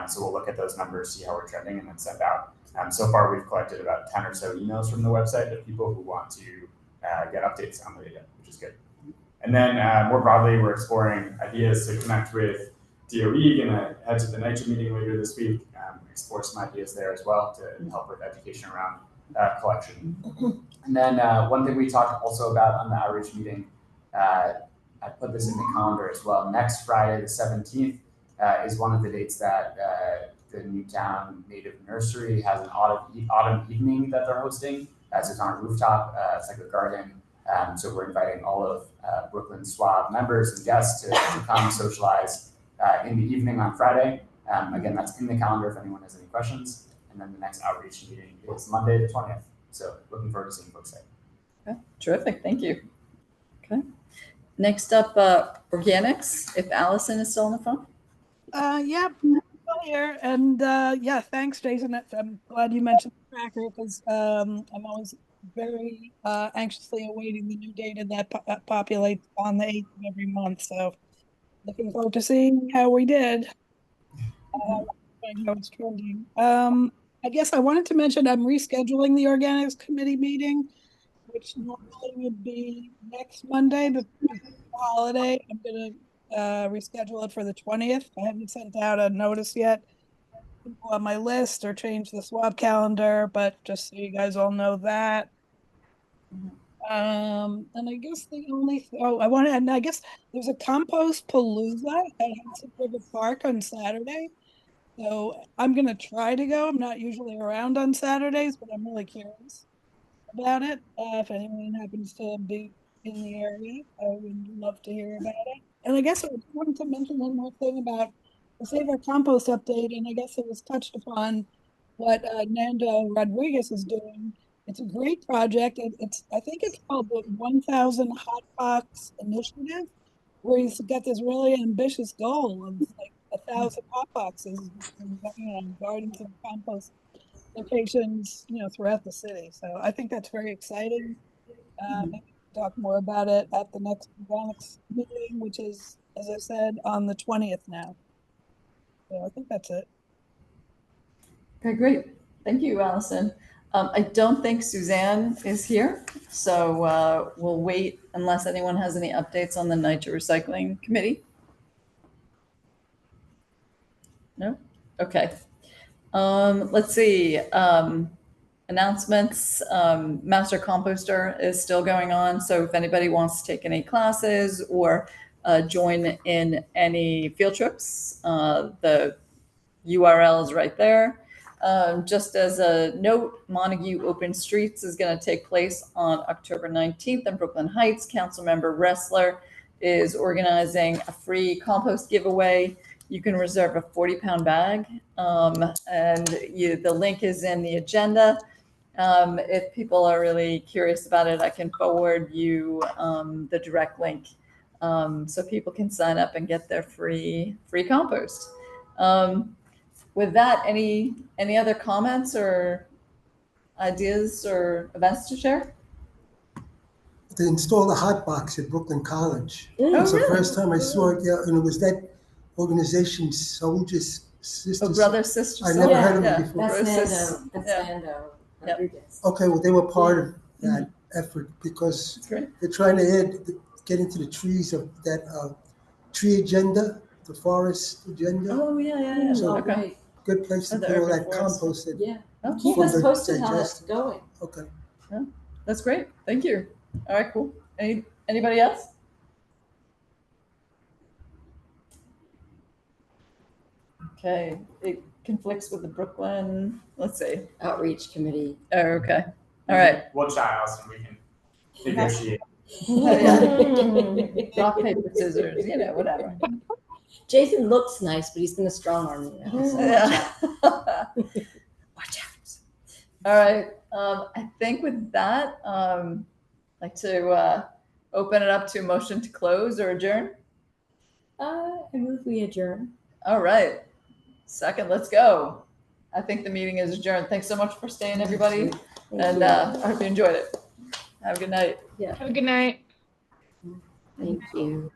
So we'll look at those numbers, see how we're trending, and then send out. So far, we've collected about 10 or so emails from the website of people who want to get updates on the data, which is good. And then more broadly, we're exploring ideas to connect with DOE. Going to head to the NYCHA meeting later this week, explore some ideas there as well to help with education around collection. And then one thing we talked also about on the outreach meeting, I put this in the calendar as well. Next Friday, the 17th, is one of the dates that the Newtown Native Nursery has an autumn evening that they're hosting. So it's on a rooftop. It's like a garden. So we're inviting all of Brooklyn SWAB members and guests to come socialize in the evening on Friday. Again, that's in the calendar if anyone has any questions. And then the next outreach meeting is Monday the 20th. So looking forward to seeing folks there.
Okay, terrific. Thank you. Okay. Next up, organics, if Allison is still on the phone.
Yep, I'm still here. And yeah, thanks, Jason. I'm glad you mentioned the tracker because I'm always very anxiously awaiting the new data that populates on the 8th of every month. So looking forward to seeing how we did. How it's trending. I guess I wanted to mention I'm rescheduling the organics committee meeting, which normally would be next Monday, but because of the holiday, I'm going to reschedule it for the 20th. I haven't sent out a notice yet on my list or change the SWAB calendar, but just so you guys all know that. And I guess the only I guess there's a compost palooza at Hudson River Park on Saturday. So I'm gonna try to go. I'm not usually around on Saturdays, but I'm really curious about it. If anyone happens to be in the area, I would love to hear about it. And I guess I wanted to mention one more thing about the Save Our Compost update, and I guess it was touched upon what Nando Rodriguez is doing. It's a great project. I think it's called the 1,000 Hot Box Initiative, where he's got this really ambitious goal of like 1,000 hot boxes in gardens and compost locations, throughout the city. So I think that's very exciting. Maybe talk more about it at the next organics meeting, which is, as I said, on the 20th now. So I think that's it.
Okay, great. Thank you, Allison. I don't think Suzanne is here, so we'll wait unless anyone has any updates on the NYCHA Recycling Committee. No? Okay. Let's see. Announcements. Master Composter is still going on, so if anybody wants to take any classes or join in any field trips, the URL is right there. Just as a note, Montague Open Streets is going to take place on October 19th in Brooklyn Heights. Councilmember Ressler is organizing a free compost giveaway. You can reserve a 40-pound bag, and the link is in the agenda. If people are really curious about it, I can forward you the direct link so people can sign up and get their free compost. With that, any other comments or ideas or events to share?
They installed a hot box at Brooklyn College.
Oh,
It's
really?
the first time I saw it, yeah, and it was that organization, Soldiers Sisters.
Oh, Brothers, Sisters.
I never heard of
yeah.
it before.
That's Nando Rodriguez.
Okay, well, they were part of that effort because they're trying to get into the trees of that tree agenda, the forest agenda.
Oh, yeah.
So,
Okay.
good place to
the
put all
urban
that
forest.
compost in.
Yeah.
Oh,
Keep
cool.
us posted how it's going.
Okay.
Yeah, that's great. Thank you. All right, cool. Anybody else? Okay. It conflicts with the Brooklyn, let's see.
Outreach committee.
Oh, okay. All right.
We'll chat, Allison. We can negotiate.
Rock, paper, scissors, whatever.
Jason looks nice, but he's going to strong arm you now. So
Yeah.
watch out.
All right. I think with that, I'd like to open it up to a motion to close or adjourn.
I move we adjourn.
All right. Second, let's go. I think the meeting is adjourned. Thanks so much for staying, everybody. And I hope you enjoyed it. Have a good night.
Yeah.
Have a good night.
Thank you.